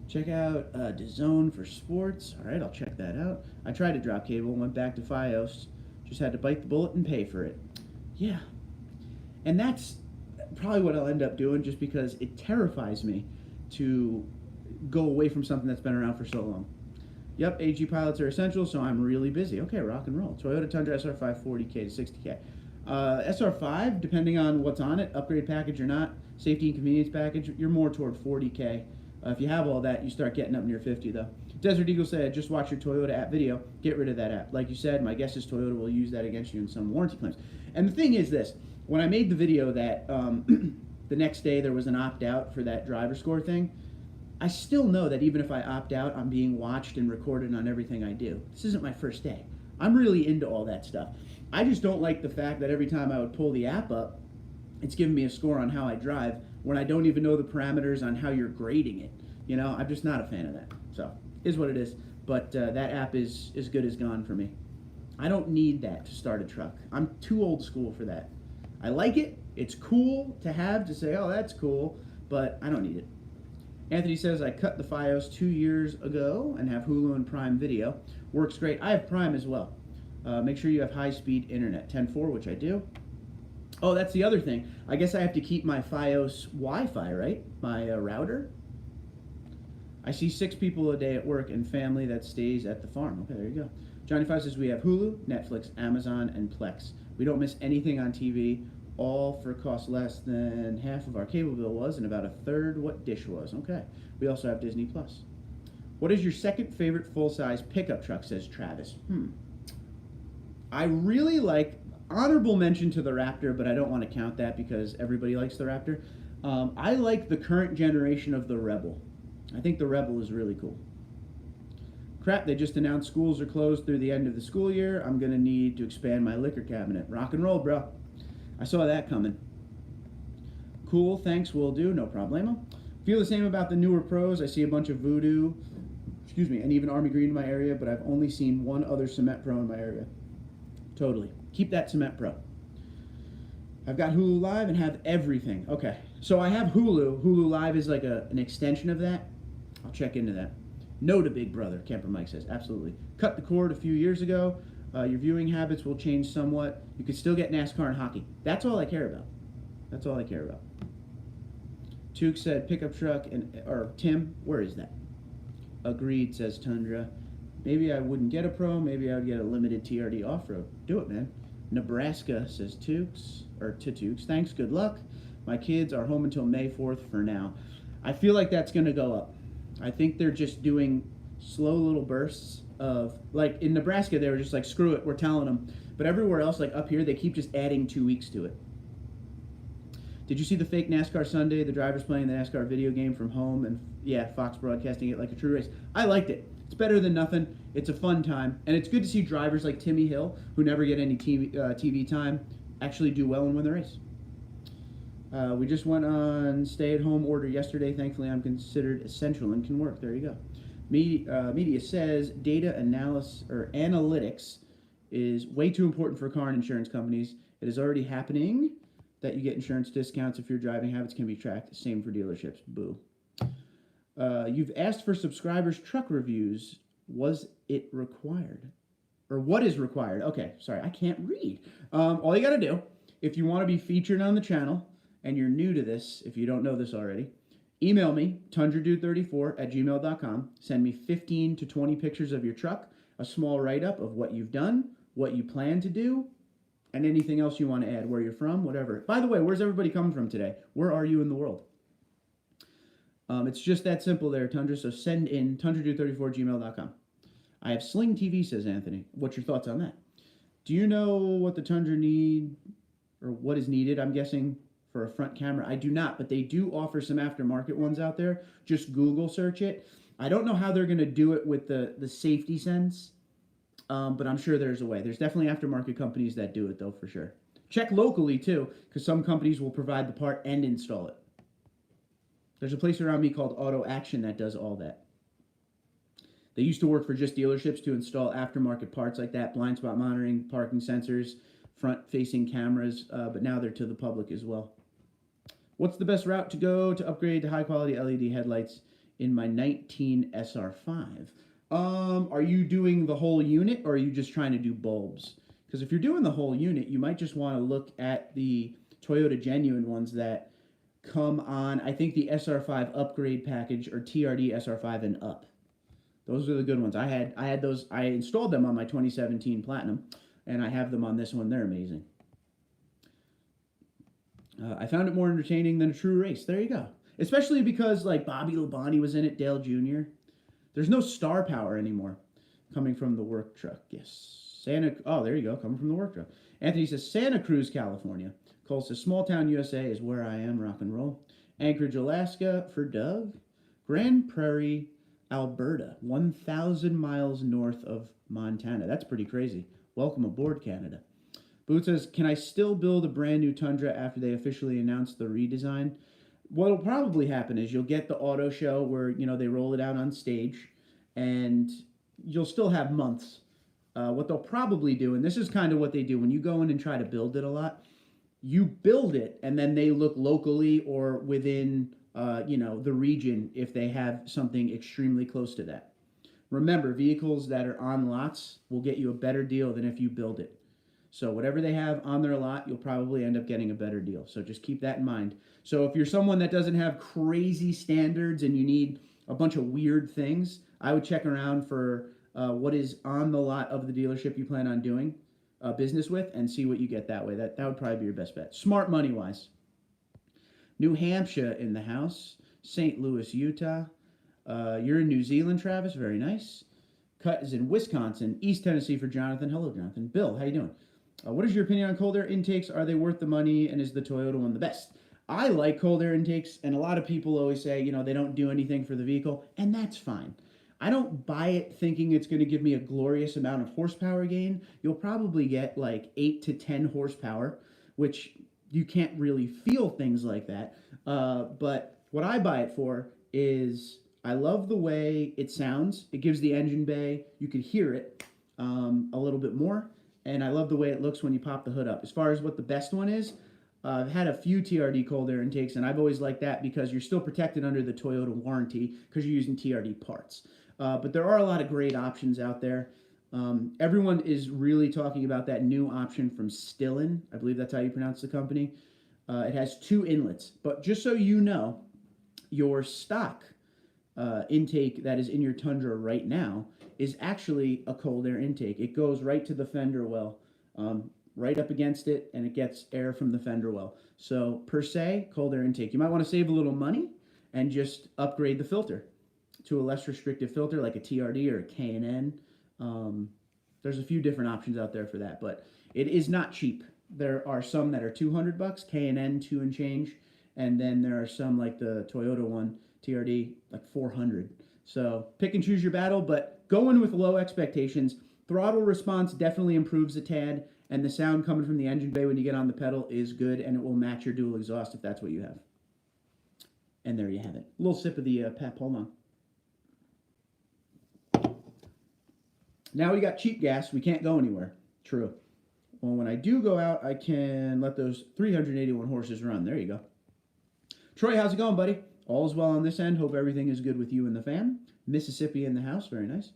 Check out DAZN for sports. All right, I'll check that out. I tried to drop cable, went back to Fios. Just had to bite the bullet and pay for it. Yeah. And that's probably what I'll end up doing, just because it terrifies me to go away from something that's been around for so long. Yep, AG pilots are essential, so I'm really busy. Okay, rock and roll. Toyota Tundra SR5 40K to 60K. SR5, depending on what's on it, upgrade package or not, safety and convenience package, you're more toward 40K. If you have all that, you start getting up near 50 though. Desert Eagle said, just watch your Toyota app video, get rid of that app. Like you said, my guess is Toyota will use that against you in some warranty claims. And the thing is this, when I made the video that the next day there was an opt-out for that driver score thing, I still know that even if I opt out, I'm being watched and recorded on everything I do. This isn't my first day. I'm really into all that stuff. I just don't like the fact that every time I would pull the app up, it's giving me a score on how I drive when I don't even know the parameters on how you're grading it. You know, I'm just not a fan of that. So, is what it is. But that app is as good as gone for me. I don't need that to start a truck. I'm too old school for that. I like it. It's cool to have, to say, oh, that's cool, but I don't need it. Anthony says, I cut the Fios 2 years ago and have Hulu and Prime Video. Works great. I have Prime as well. Make sure you have high-speed internet. 10.4, which I do. Oh, that's the other thing. I guess I have to keep my Fios Wi-Fi, right? My router. I see 6 people a day at work and family that stays at the farm. Okay, there you go. Johnny 5 says we have Hulu, Netflix, Amazon, and Plex. We don't miss anything on TV. All for cost less than half of our cable bill was and about a third what Dish was. Okay. We also have Disney Plus. What is your second favorite full-size pickup truck, says Travis? I really like, honorable mention to the Raptor, but I don't want to count that because everybody likes the Raptor. I like the current generation of the Rebel. I think the Rebel is really cool. Crap, they just announced schools are closed through the end of the school year. I'm going to need to expand my liquor cabinet. Rock and roll, bro. I saw that coming. Cool, thanks, will do, no problemo. Feel the same about the newer pros. I see a bunch of Voodoo, and even Army Green in my area, but I've only seen one other Cement Pro in my area. Totally. Keep that Cement Pro. I've got Hulu Live and have everything. Okay, so I have Hulu. Hulu Live is like an extension of that. I'll check into that. No to Big Brother, Camper Mike says. Absolutely. Cut the cord a few years ago. Your viewing habits will change somewhat. You could still get NASCAR and hockey. That's all I care about. That's all I care about. Tuke said pickup truck, or Tim, where is that? Agreed, says Tundra. Maybe I wouldn't get a Pro. Maybe I would get a limited TRD off-road. Do it, man. Nebraska, says Tukes, or Tukes. Thanks, good luck. My kids are home until May 4th for now. I feel like that's going to go up. I think they're just doing slow little bursts of, like in Nebraska, they were just like, screw it, we're telling them. But everywhere else, like up here, they keep just adding 2 weeks to it. Did you see the fake NASCAR Sunday? The drivers playing the NASCAR video game from home, and yeah, Fox broadcasting it like a true race. I liked it. It's better than nothing. It's a fun time, and it's good to see drivers like Timmy Hill, who never get any TV time, actually do well and win the race. We just went on stay-at-home order yesterday. Thankfully, I'm considered essential and can work. There you go. Media says data analysis or analytics is way too important for car and insurance companies. It is already happening that you get insurance discounts if your driving habits can be tracked. Same for dealerships. Boo. You've asked for subscribers' truck reviews. Was it required? Or what is required? Okay, sorry, I can't read. All you got to do, if you want to be featured on the channel, and you're new to this, if you don't know this already, email me, TundraDude34@gmail.com. Send me 15 to 20 pictures of your truck, a small write-up of what you've done, what you plan to do, and anything else you want to add, where you're from, whatever. By the way, where's everybody coming from today? Where are you in the world? It's just that simple there, Tundra, so send in TundraDude34@gmail.com. I have Sling TV, says Anthony. What's your thoughts on that? Do you know what the Tundra need, or what is needed, I'm guessing, for a front camera? I do not, but they do offer some aftermarket ones out there. Just Google search it. I don't know how they're going to do it with the safety sense, but I'm sure there's a way. There's definitely aftermarket companies that do it, though, for sure. Check locally, too, because some companies will provide the part and install it. There's a place around me called Auto Action that does all that. They used to work for just dealerships to install aftermarket parts like that, blind spot monitoring, parking sensors, front-facing cameras, but now they're to the public as well. What's the best route to go to upgrade to high-quality LED headlights in my 19 SR5? Are you doing the whole unit, or are you just trying to do bulbs? Because if you're doing the whole unit, you might just want to look at the Toyota genuine ones that come on, I think, the SR5 upgrade package or TRD SR5 and up. Those are the good ones. I had those. I installed them on my 2017 Platinum, and I have them on this one. They're amazing. I found it more entertaining than a true race. There you go. Especially because, like, Bobby Labonte was in it, Dale Jr. There's no star power anymore coming from the work truck. Yes. Oh, there you go. Coming from the work truck. Anthony says, Santa Cruz, California. Cole says, Small Town, USA is where I am. Rock and roll. Anchorage, Alaska for Doug. Grand Prairie, Alberta. 1,000 miles north of Montana. That's pretty crazy. Welcome aboard, Canada. Boot says, can I still build a brand new Tundra after they officially announce the redesign? What'll probably happen is you'll get the auto show where, you know, they roll it out on stage, and you'll still have months. What they'll probably do, and this is kind of what they do when you go in and try to build it a lot, you build it, and then they look locally or within, you know, the region if they have something extremely close to that. Remember, vehicles that are on lots will get you a better deal than if you build it. So whatever they have on their lot, you'll probably end up getting a better deal. So just keep that in mind. So if you're someone that doesn't have crazy standards and you need a bunch of weird things, I would check around for what is on the lot of the dealership you plan on doing business with and see what you get that way. That would probably be your best bet. Smart money-wise. New Hampshire in the house. St. Louis, Utah. You're in New Zealand, Travis. Very nice. Cut is in Wisconsin. East Tennessee for Jonathan. Hello, Jonathan. Bill, how you doing? What is your opinion on cold air intakes? Are they worth the money, and is the Toyota one the best? I like cold air intakes, and a lot of people always say, you know, they don't do anything for the vehicle, and that's fine. I don't buy it thinking it's going to give me a glorious amount of horsepower gain. You'll probably get like 8 to 10 horsepower, which you can't really feel things like that. But what I buy it for is I love the way it sounds. It gives the engine bay, you could hear it a little bit more. And I love the way it looks when you pop the hood up. As far as what the best one is, I've had a few TRD cold air intakes, and I've always liked that because you're still protected under the Toyota warranty because you're using TRD parts. But there are a lot of great options out there. Everyone is really talking about that new option from Stillen. I believe that's how you pronounce the company. It has 2 inlets. But just so you know, your stock intake that is in your Tundra right now is actually a cold air intake. It goes right to the fender well, right up against it, and it gets air from the fender well. So per se, cold air intake. You might want to save a little money and just upgrade the filter to a less restrictive filter like a TRD or a K&N. There's a few different options out there for that, but it is not cheap. There are some that are $200, K&N 2 and change, and then there are some like the Toyota one, TRD, like $400. So pick and choose your battle, but go in with low expectations. Throttle response definitely improves a tad, and the sound coming from the engine bay when you get on the pedal is good, and it will match your dual exhaust if that's what you have. And there you have it. A little sip of the Pat Pullman. Now we got cheap gas. We can't go anywhere. True. Well, when I do go out, I can let those 381 horses run. There you go. Troy, how's it going, buddy? All's well on this end. Hope everything is good with you and the fam. Mississippi in the house. Very nice.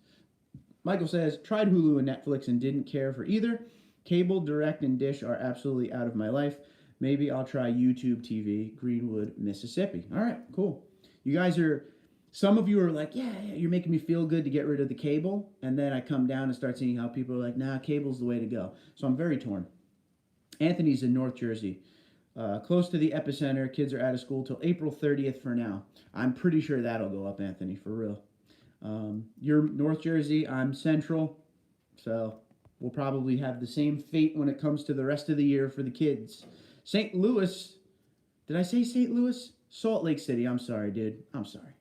Michael says, tried Hulu and Netflix and didn't care for either. Cable, direct, and dish are absolutely out of my life. Maybe I'll try YouTube TV, Greenwood, Mississippi. All right, cool. You guys are, some of you are like, yeah, you're making me feel good to get rid of the cable. And then I come down and start seeing how people are like, nah, cable's the way to go. So I'm very torn. Anthony's in North Jersey. Close to the epicenter. Kids are out of school till April 30th for now. I'm pretty sure that'll go up, Anthony, for real. You're North Jersey, I'm Central, so we'll probably have the same fate when it comes to the rest of the year for the kids. St. Louis, did I say St. Louis? Salt Lake City, I'm sorry, dude. I'm sorry.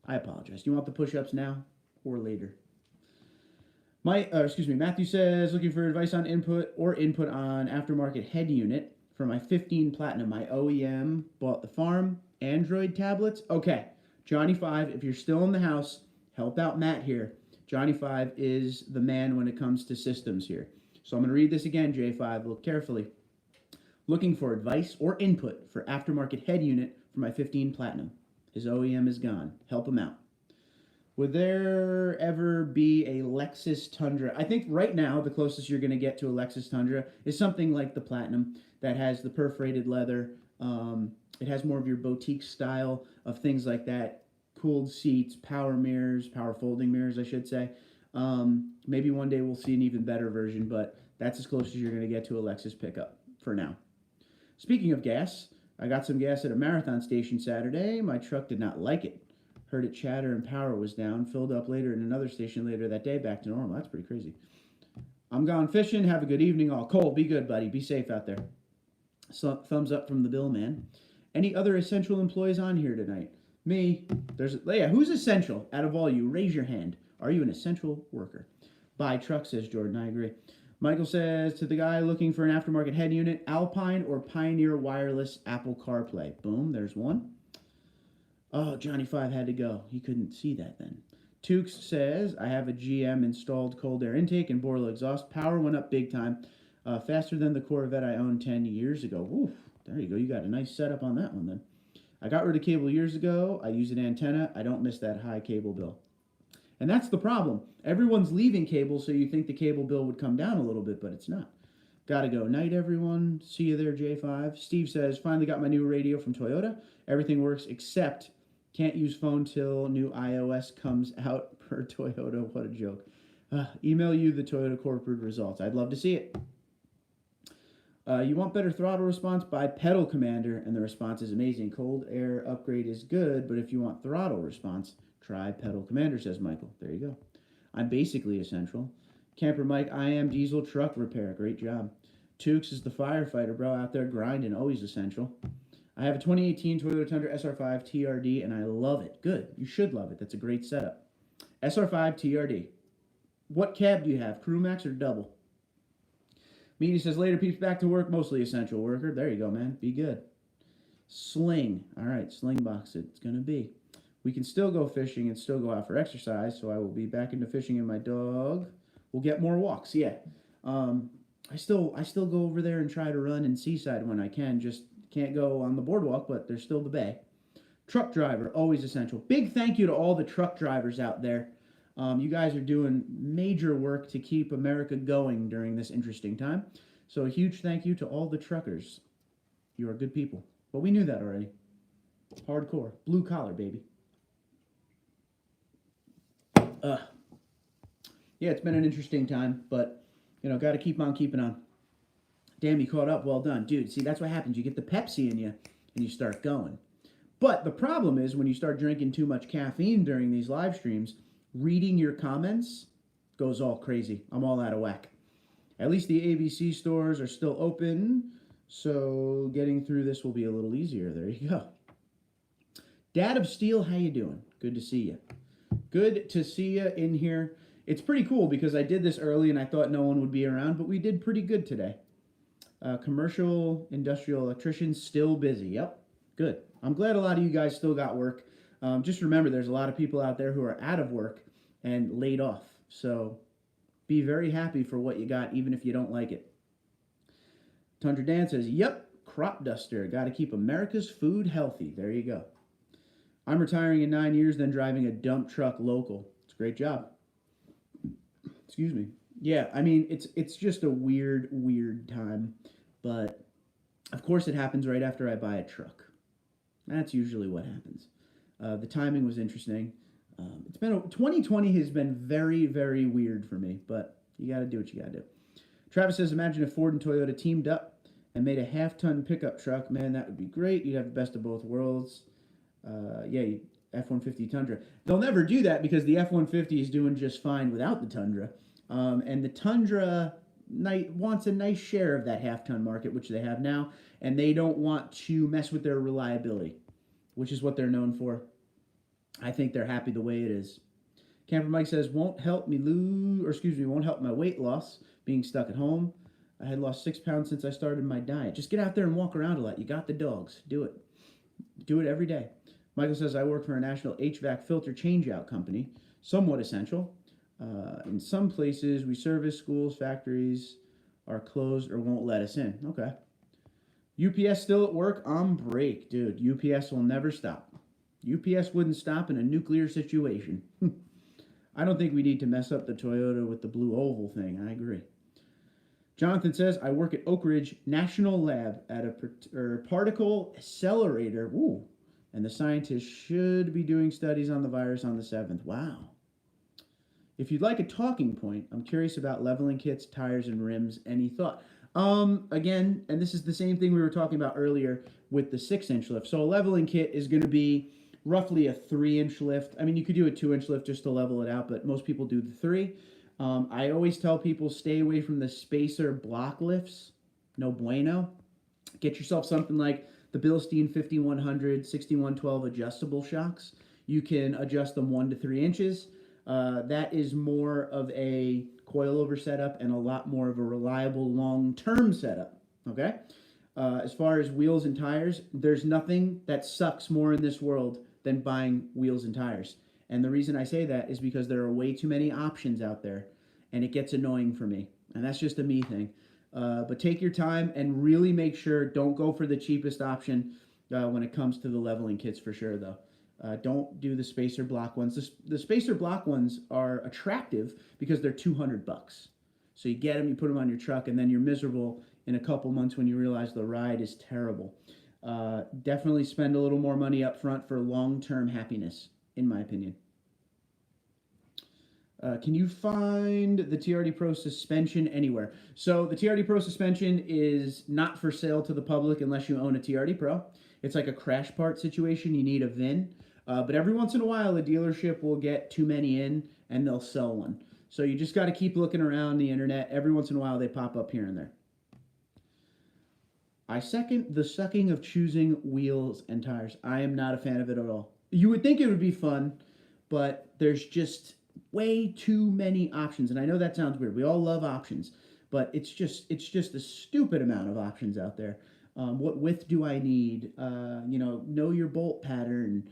I apologize. Do you want the push-ups now or later? Matthew says, looking for advice on input on aftermarket head unit for my 15 Platinum. My OEM bought the farm, Android tablets. Okay, Johnny 5, if you're still in the house, help out Matt here. Johnny 5 is the man when it comes to systems here. So I'm going to read this again, J5. Look carefully. Looking for advice or input for aftermarket head unit for my 15 Platinum. His OEM is gone. Help him out. Would there ever be a Lexus Tundra? I think right now the closest you're going to get to a Lexus Tundra is something like the Platinum that has the perforated leather. It has more of your boutique style of things like that. Cooled seats, power mirrors, power folding mirrors, I should say. Maybe one day we'll see an even better version, but that's as close as you're going to get to a Lexus pickup for now. Speaking of gas, I got some gas at a marathon station Saturday. My truck did not like it. Heard it chatter and power was down. Filled up later in another station later that day, back to normal. That's pretty crazy. I'm gone fishing. Have a good evening. All Cole, be good, buddy. Be safe out there. So, thumbs up from the bill man. Any other essential employees on here tonight? Me. Who's essential out of all you? Raise your hand. Are you an essential worker? Buy truck, says Jordan. I agree. Michael says, to the guy looking for an aftermarket head unit, Alpine or Pioneer wireless Apple CarPlay. Boom, there's one. Oh, Johnny 5 had to go. He couldn't see that then. Tukes says, I have a GM installed cold air intake and Borla exhaust. Power went up big time. Faster than the Corvette I owned 10 years ago. Oof, there you go. You got a nice setup on that one then. I got rid of cable years ago. I use an antenna. I don't miss that high cable bill. And that's the problem. Everyone's leaving cable, so you think the cable bill would come down a little bit, but it's not. Gotta go. Night, everyone. See you there, J5. Steve says, finally got my new radio from Toyota. Everything works except can't use phone till new iOS comes out per Toyota. What a joke. Email you the Toyota corporate results. I'd love to see it. You want better throttle response? Buy Pedal Commander, and the response is amazing. Cold air upgrade is good, but if you want throttle response, try Pedal Commander, says Michael. There you go. I'm basically essential. Camper Mike, I am diesel truck repair. Great job. Tukes is the firefighter, bro, out there grinding. Always essential. I have a 2018 Toyota Tundra SR5 TRD, and I love it. Good. You should love it. That's a great setup. SR5 TRD. What cab do you have? Crew Max or double? Meany says, later peeps, back to work. Mostly essential worker. There you go, man. Be good. Sling. All right, sling box it's going to be. We can still go fishing and still go out for exercise, so I will be back into fishing, and my dog will get more walks. Yeah. I still go over there and try to run in Seaside when I can. Just can't go on the boardwalk, but there's still the bay. Truck driver, always essential. Big thank you to all the truck drivers out there. You guys are doing major work to keep America going during this interesting time. So a huge thank you to all the truckers. You are good people. But we knew that already. Hardcore. Blue collar, baby. Yeah, it's been an interesting time, but, you know, got to keep on keeping on. Damn, you caught up. Well done. Dude, see, that's what happens. You get the Pepsi in you, and you start going. But the problem is when you start drinking too much caffeine during these live streams, reading your comments goes all crazy. I'm all out of whack. At least the ABC stores are still open, so getting through this will be a little easier. There you go. Dad of Steel, how you doing? Good to see you. Good to see you in here. It's pretty cool because I did this early and I thought no one would be around, but we did pretty good today. Commercial, industrial electricians, still busy. Yep, good. I'm glad a lot of you guys still got work. Just remember, there's a lot of people out there who are out of work and laid off. So be very happy for what you got, even if you don't like it. Tundra Dan says, yep, crop duster. Got to keep America's food healthy. There you go. I'm retiring in 9 years, then driving a dump truck local. It's a great job. Excuse me. Yeah, I mean, it's just a weird time. But, of course, it happens right after I buy a truck. That's usually what happens. The timing was interesting. 2020 has been very, very weird for me, but you got to do what you got to do. Travis says, imagine if Ford and Toyota teamed up and made a half-ton pickup truck. Man, that would be great. You'd have the best of both worlds. F-150 Tundra. They'll never do that because the F-150 is doing just fine without the Tundra. And the Tundra wants a nice share of that half-ton market, which they have now, and they don't want to mess with their reliability, which is what they're known for. I think they're happy the way it is. Camper Mike says, won't help my weight loss being stuck at home. I had lost 6 pounds since I started my diet. Just get out there and walk around a lot. You got the dogs. Do it. Do it every day. Michael says, I work for a national HVAC filter changeout company. Somewhat essential. In some places, we service schools, factories are closed or won't let us in. Okay. UPS still at work on break. Dude, UPS will never stop. UPS wouldn't stop in a nuclear situation. I don't think we need to mess up the Toyota with the blue oval thing. I agree. Jonathan says, I work at Oak Ridge National Lab at a particle accelerator. Ooh. And the scientists should be doing studies on the virus on the 7th. Wow. If you'd like a talking point, I'm curious about leveling kits, tires, and rims. Any thought? Again, and this is the same thing we were talking about earlier with the 6-inch lift. So a leveling kit is going to be roughly a 3-inch lift. I mean, you could do a 2-inch lift just to level it out, but most people do the 3. I always tell people stay away from the spacer block lifts. No bueno. Get yourself something like the Bilstein 5100 6112 adjustable shocks. You can adjust them 1 to 3 inches. That is more of a coilover setup and a lot more of a reliable long-term setup. Okay? As far as wheels and tires, there's nothing that sucks more in this world than buying wheels and tires. And the reason I say that is because there are way too many options out there, and it gets annoying for me. And that's just a me thing. But take your time and really make sure, don't go for the cheapest option when it comes to the leveling kits for sure, though. Don't do the spacer block ones. The spacer block ones are attractive because they're $200. So you get them, you put them on your truck, and then you're miserable in a couple months when you realize the ride is terrible. Definitely spend a little more money up front for long-term happiness, in my opinion. Can you find the TRD Pro suspension anywhere? So the TRD Pro suspension is not for sale to the public unless you own a TRD Pro. It's like a crash part situation. You need a VIN. But every once in a while, a dealership will get too many in, and they'll sell one. So you just got to keep looking around the internet. Every once in a while, they pop up here and there. I second the sucking of choosing wheels and tires. I am not a fan of it at all. You would think it would be fun, but there's just way too many options. And I know that sounds weird. We all love options, but it's just a stupid amount of options out there. What width do I need? Know your bolt pattern.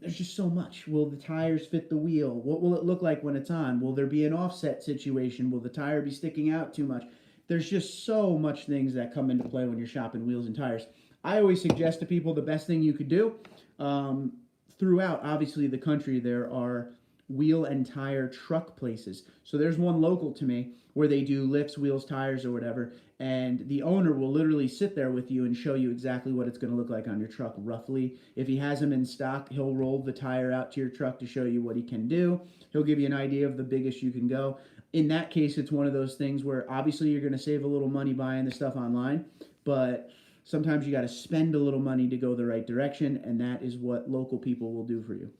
There's just so much. Will the tires fit the wheel? What will it look like when it's on? Will there be an offset situation? Will the tire be sticking out too much? There's just so much things that come into play when you're shopping wheels and tires. I always suggest to people the best thing you could do, throughout, obviously, the country, there are wheel and tire truck places. So there's one local to me where they do lifts, wheels, tires, or whatever, and the owner will literally sit there with you and show you exactly what it's going to look like on your truck roughly. If he has them in stock, he'll roll the tire out to your truck to show you what he can do. He'll give you an idea of the biggest you can go. In that case, it's one of those things where obviously you're going to save a little money buying the stuff online, but sometimes you got to spend a little money to go the right direction, and that is what local people will do for you.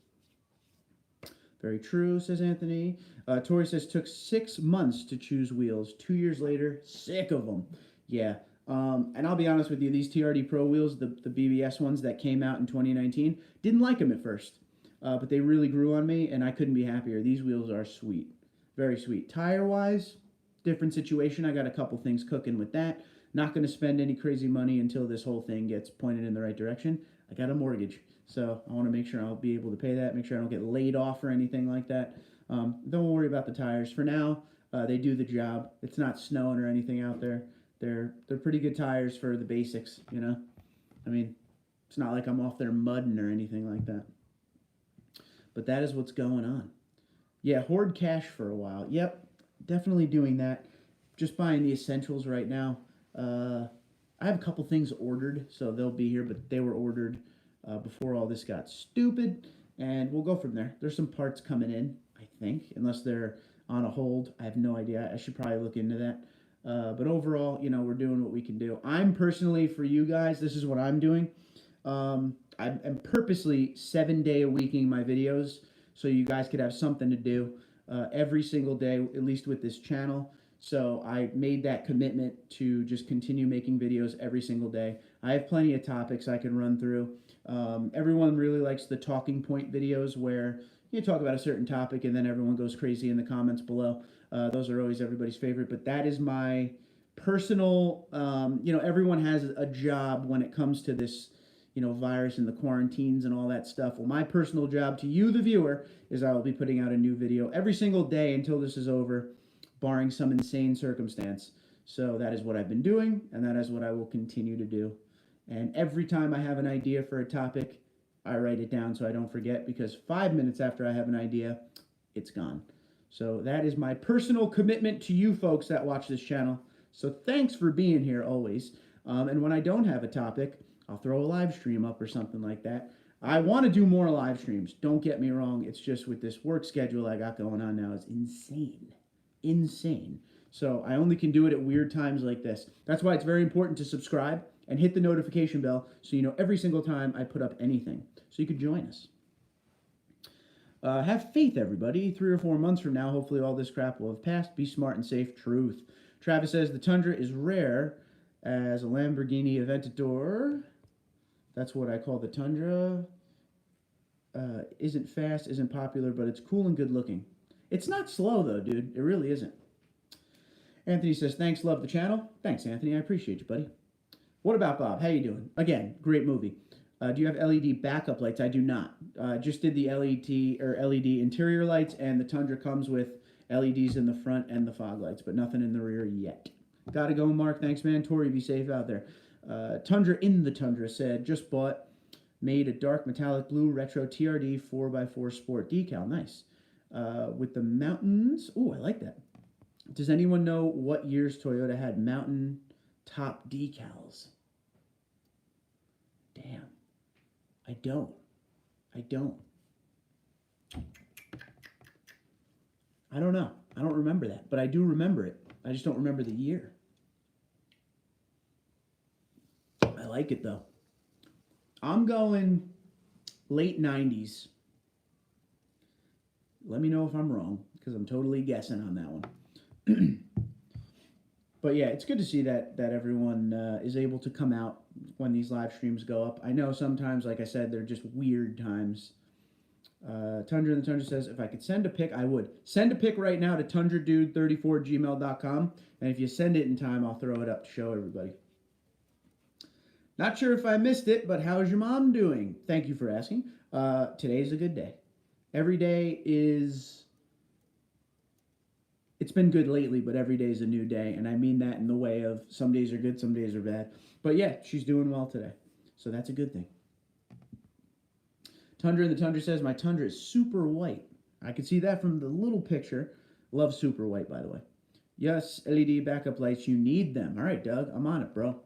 Very true, says Anthony. Tori says, took 6 months to choose wheels. 2 years later, sick of them. Yeah. And I'll be honest with you, these TRD Pro wheels, the BBS ones that came out in 2019, didn't like them at first. But they really grew on me, and I couldn't be happier. These wheels are sweet. Very sweet. Tire-wise, different situation. I got a couple things cooking with that. Not going to spend any crazy money until this whole thing gets pointed in the right direction. I got a mortgage, so I want to make sure I'll be able to pay that, make sure I don't get laid off or anything like that. Don't worry about the tires. For now, they do the job. It's not snowing or anything out there. They're pretty good tires for the basics, you know? I mean, it's not like I'm off there mudding or anything like that. But that is what's going on. Yeah, hoard cash for a while. Yep, definitely doing that. Just buying the essentials right now. I have a couple things ordered, so they'll be here, but they were ordered before all this got stupid, and we'll go from there. There's some parts coming in, I think, unless they're on a hold. I have no idea. I should probably look into that. But overall, you know, we're doing what we can do. I'm personally, for you guys, this is what I'm doing. I'm purposely 7-day-a-weeking my videos so you guys could have something to do every single day, at least with this channel. So I made that commitment to just continue making videos every single day. I have plenty of topics I can run through. Everyone really likes the talking point videos where you talk about a certain topic and then everyone goes crazy in the comments below. Those are always everybody's favorite, but that is my personal, everyone has a job when it comes to this, virus and the quarantines and all that stuff. Well, my personal job to you, the viewer, is I will be putting out a new video every single day until this is over, barring some insane circumstance. So that is what I've been doing, and that is what I will continue to do. And every time I have an idea for a topic, I write it down so I don't forget, because 5 minutes after I have an idea, it's gone. So that is my personal commitment to you folks that watch this channel. So thanks for being here always. And when I don't have a topic, I'll throw a live stream up or something like that. I want to do more live streams. Don't get me wrong. It's just with this work schedule I got going on now is insane. Insane. So I only can do it at weird times like this. That's why it's very important to subscribe and hit the notification bell so you know every single time I put up anything. So you could join us. Have faith, everybody. 3 or 4 months from now, hopefully all this crap will have passed. Be smart and safe. Truth. Travis says the Tundra is rare as a Lamborghini Aventador. That's what I call the Tundra. Isn't fast, isn't popular, but it's cool and good looking. It's not slow, though, dude. It really isn't. Anthony says, thanks, love the channel. Thanks, Anthony. I appreciate you, buddy. What about Bob? How you doing? Again, great movie. Do you have LED backup lights? I do not. Just did the LED interior lights, and the Tundra comes with LEDs in the front and the fog lights, but nothing in the rear yet. Gotta go, Mark. Thanks, man. Tori, be safe out there. Tundra in the Tundra said, just bought, made a dark metallic blue retro TRD 4x4 Sport decal. Nice. With the mountains. Ooh, I like that. Does anyone know what years Toyota had mountain top decals? Damn. I don't. I don't know. I don't remember that, but I do remember it. I just don't remember the year. I like it, though. I'm going late 90s. Let me know if I'm wrong, because I'm totally guessing on that one. But yeah, it's good to see that everyone is able to come out when these live streams go up. I know sometimes, like I said, they're just weird times. Tundra and the Tundra says, if I could send a pic, I would. Send a pic right now to TundraDude34@gmail.com, and if you send it in time, I'll throw it up to show everybody. Not sure if I missed it, but how's your mom doing? Thank you for asking. Today's a good day. Every day is... It's been good lately, but every day is a new day, and I mean that in the way of some days are good, some days are bad. But yeah, she's doing well today, so that's a good thing. Tundra and the Tundra says, my Tundra is super white. I can see that from the little picture. Love super white, by the way. Yes, LED backup lights, you need them. All right, Doug, I'm on it, bro.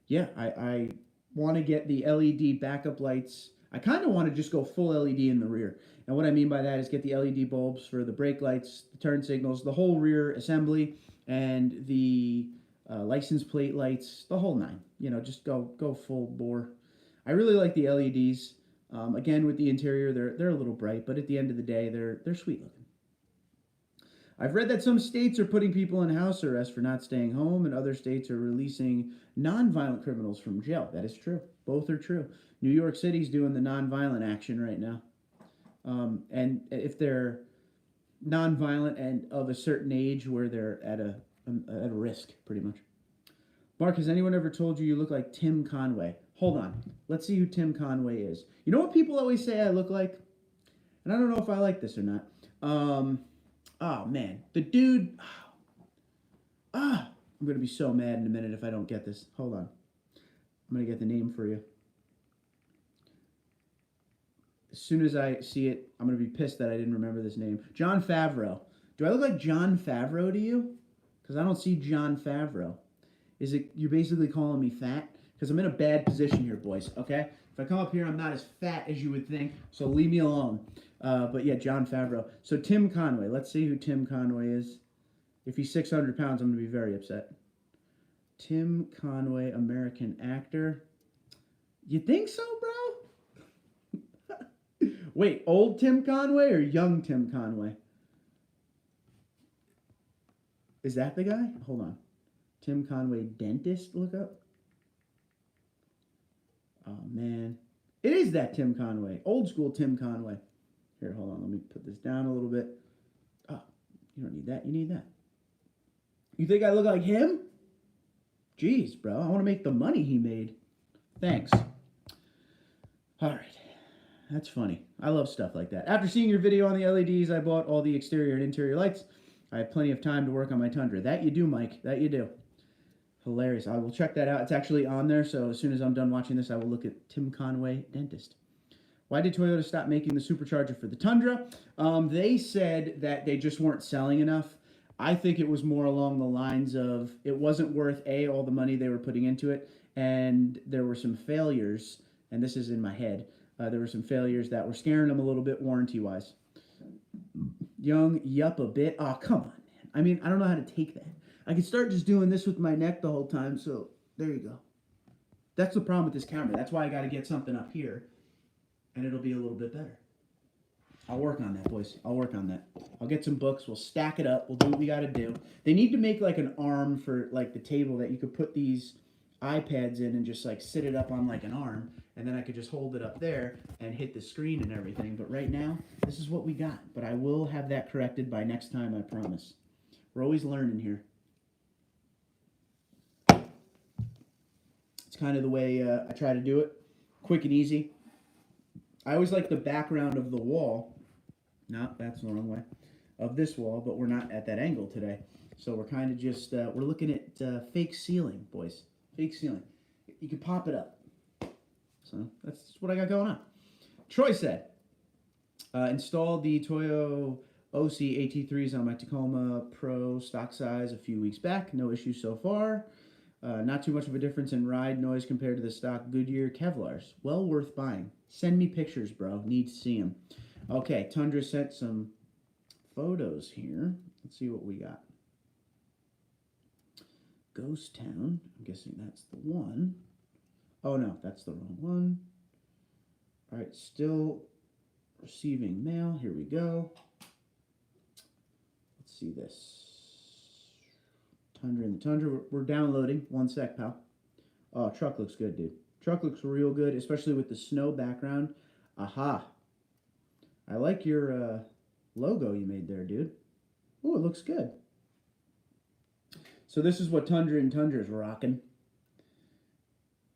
Yeah, I want to get the LED backup lights. I kind of want to just go full LED in the rear. And what I mean by that is get the LED bulbs for the brake lights, the turn signals, the whole rear assembly, and the license plate lights, the whole nine. You know, just go full bore. I really like the LEDs. Again, with the interior, they're a little bright, but at the end of the day, they're sweet looking. I've read that some states are putting people in house arrest for not staying home, and other states are releasing non-violent criminals from jail. That is true. Both are true. New York City's doing the non-violent action right now. And if they're non-violent and of a certain age where they're at a risk, pretty much. Mark, has anyone ever told you look like Tim Conway? Hold on. Let's see who Tim Conway is. You know what people always say I look like? And I don't know if I like this or not. Oh, man. The dude... I'm going to be so mad in a minute if I don't get this. Hold on. I'm going to get the name for you. As soon as I see it, I'm going to be pissed that I didn't remember this name. Jon Favreau. Do I look like Jon Favreau to you? Because I don't see Jon Favreau. Is it, you're basically calling me fat? Because I'm in a bad position here, boys, okay? If I come up here, I'm not as fat as you would think, so leave me alone. But yeah, Jon Favreau. So Tim Conway. Let's see who Tim Conway is. If he's 600 pounds, I'm going to be very upset. Tim Conway, American actor. You think so, bro? Wait, old Tim Conway or young Tim Conway? Is that the guy? Hold on. Tim Conway, dentist, look up. Oh, man. It is that Tim Conway. Old school Tim Conway. Here, hold on. Let me put this down a little bit. Oh, you don't need that. You need that. You think I look like him? Jeez, bro. I want to make the money he made. Thanks. All right. That's funny. I love stuff like that. After seeing your video on the LEDs, I bought all the exterior and interior lights. I have plenty of time to work on my Tundra. That you do, Mike. That you do. Hilarious. I will check that out. It's actually on there, so as soon as I'm done watching this, I will look at Tim Conway, dentist. Why did Toyota stop making the supercharger for the Tundra? They said that they just weren't selling enough. I think it was more along the lines of it wasn't worth all the money they were putting into it, and there were some failures, and this is in my head. There were some failures that were scaring them a little bit warranty-wise. Young, yup a bit. Oh, come on, man. I mean, I don't know how to take that. I could start just doing this with my neck the whole time, so there you go. That's the problem with this camera. That's why I got to get something up here, and it'll be a little bit better. I'll work on that, boys. I'll work on that. I'll get some books. We'll stack it up. We'll do what we got to do. They need to make like an arm for like the table that you could put these iPads in and just like sit it up on like an arm, and then I could just hold it up there and hit the screen and everything. But right now, this is what we got. But I will have that corrected by next time, I promise. We're always learning here. It's kind of the way I try to do it. Quick and easy. I always like the background of the wall. No, that's the wrong way. Of this wall, but we're not at that angle today. So we're kind of just, we're looking at fake ceiling, boys. Fake ceiling. You can pop it up. So that's what I got going on. Troy said, installed the Toyo OC AT3s on my Tacoma Pro stock size a few weeks back. No issues so far. Not too much of a difference in ride noise compared to the stock Goodyear Kevlars. Well worth buying. Send me pictures, bro. Need to see them. Okay, Tundra sent some photos here. Let's see what we got. Ghost Town. I'm guessing that's the one. Oh, no, that's the wrong one. All right, still receiving mail. Here we go. Let's see this. Tundra and the Tundra. We're downloading. One sec, pal. Oh, truck looks good, dude. Truck looks real good, especially with the snow background. Aha. I like your logo you made there, dude. Oh, it looks good. So this is what Tundra and Tundra is rocking.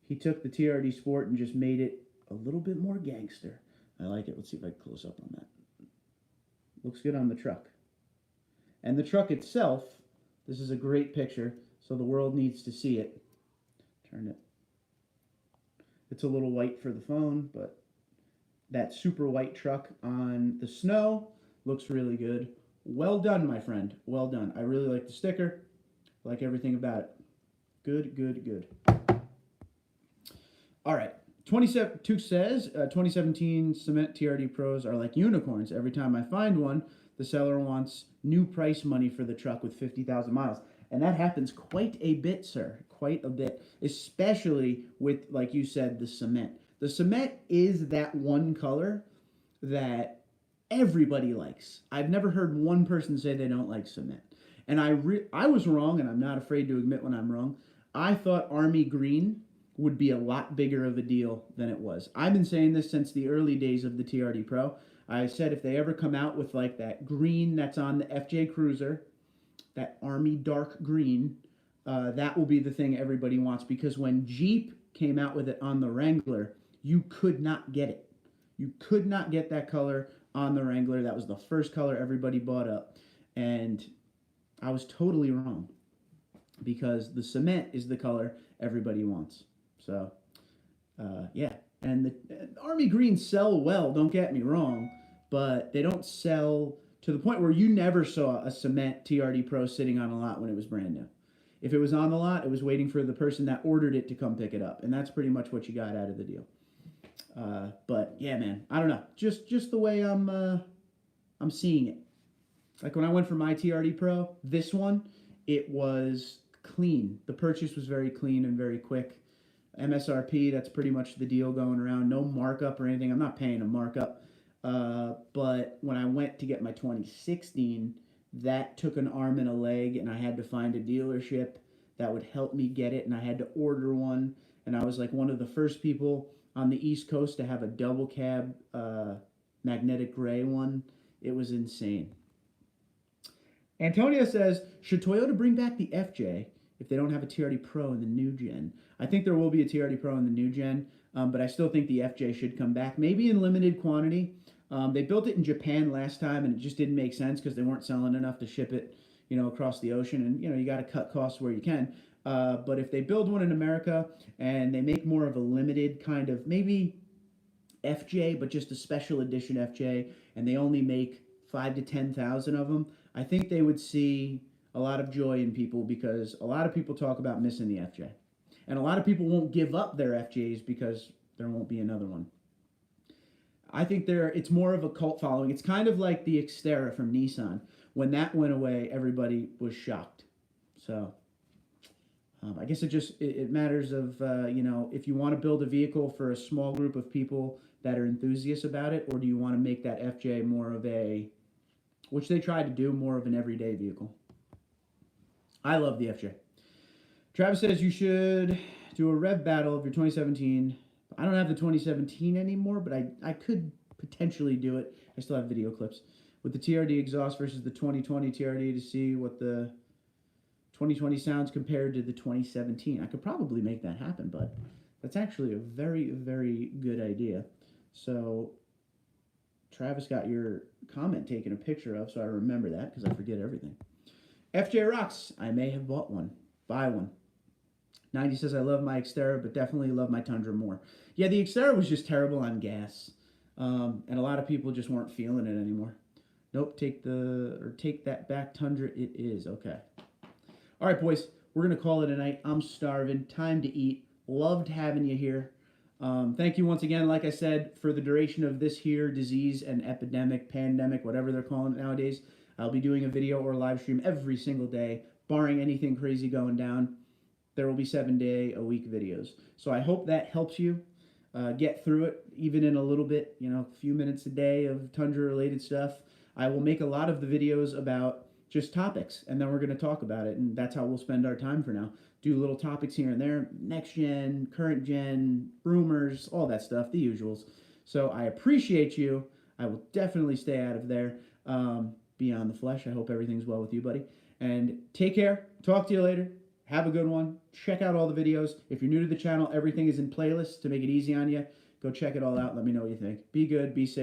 He took the TRD Sport and just made it a little bit more gangster. I like it. Let's see if I can close up on that. Looks good on the truck. And the truck itself, this is a great picture, so the world needs to see it. Turn it. It's a little white for the phone, but that super white truck on the snow looks really good. Well done, my friend. Well done. I really like the sticker. I like everything about it. Good, good, good. All right. 27 says, 2017 Cement TRD Pros are like unicorns. Every time I find one, the seller wants new price money for the truck with 50,000 miles. And that happens quite a bit, sir. Quite a bit. Especially with, like you said, the cement. The cement is that one color that everybody likes. I've never heard one person say they don't like cement. And I was wrong, and I'm not afraid to admit when I'm wrong. I thought Army Green would be a lot bigger of a deal than it was. I've been saying this since the early days of the TRD Pro. I said if they ever come out with like that green that's on the FJ Cruiser, that Army dark green, that will be the thing everybody wants, because when Jeep came out with it on the Wrangler, you could not get it. You could not get that color on the Wrangler. That was the first color everybody bought up. And I was totally wrong, because the cement is the color everybody wants. So, yeah. And the Army Greens sell well, don't get me wrong, but they don't sell to the point where you never saw a cement TRD Pro sitting on a lot when it was brand new. If it was on the lot, it was waiting for the person that ordered it to come pick it up, and that's pretty much what you got out of the deal. But yeah, man, I don't know, just the way I'm seeing it. Like when I went for my TRD Pro, this one, it was clean. The purchase was very clean and very quick. MSRP, that's pretty much the deal going around. No markup or anything. I'm not paying a markup. But when I went to get my 2016, that took an arm and a leg, and I had to find a dealership that would help me get it, and I had to order one. And I was like one of the first people on the East Coast to have a double cab magnetic gray one. It was insane. Antonio says, should Toyota bring back the FJ if they don't have a TRD Pro in the new gen? I think there will be a TRD Pro in the new gen, but I still think the FJ should come back, maybe in limited quantity. They built it in Japan last time, and it just didn't make sense because they weren't selling enough to ship it, across the ocean. And, you got to cut costs where you can. But if they build one in America and they make more of a limited kind of, maybe FJ, but just a special edition FJ, and they only make 5 to 10,000 of them, I think they would see a lot of joy in people, because a lot of people talk about missing the FJ. And a lot of people won't give up their FJs because there won't be another one. I think it's more of a cult following. It's kind of like the Xterra from Nissan. When that went away, everybody was shocked. So I guess it matters of, if you want to build a vehicle for a small group of people that are enthusiasts about it, or do you want to make that FJ more of a, which they tried to do, more of an everyday vehicle. I love the FJ. Travis says you should do a rev battle of your 2017. I don't have the 2017 anymore, but I could potentially do it. I still have video clips. With the TRD exhaust versus the 2020 TRD to see what the 2020 sounds compared to the 2017. I could probably make that happen, but that's actually a very, very good idea. So Travis got your comment taken a picture of, so I remember that because I forget everything. FJ rocks. I may have bought one. Buy one. 90 says, I love my Xterra, but definitely love my Tundra more. Yeah, the Xterra was just terrible on gas. And a lot of people just weren't feeling it anymore. Nope, take that back, Tundra. It is. Okay. All right, boys. We're going to call it a night. I'm starving. Time to eat. Loved having you here. Thank you once again, like I said, for the duration of this here disease and epidemic, pandemic, whatever they're calling it nowadays. I'll be doing a video or a live stream every single day, barring anything crazy going down. There will be 7-day-a-week videos. So I hope that helps you get through it, even in a little bit, a few minutes a day of Tundra-related stuff. I will make a lot of the videos about just topics, and then we're going to talk about it, and that's how we'll spend our time for now. Do little topics here and there, next gen, current gen, rumors, all that stuff, the usuals. So I appreciate you. I will definitely stay out of there. Beyond the flesh, I hope everything's well with you, buddy. And take care. Talk to you later. Have a good one. Check out all the videos. If you're new to the channel, everything is in playlists to make it easy on you. Go check it all out. Let me know what you think. Be good. Be safe.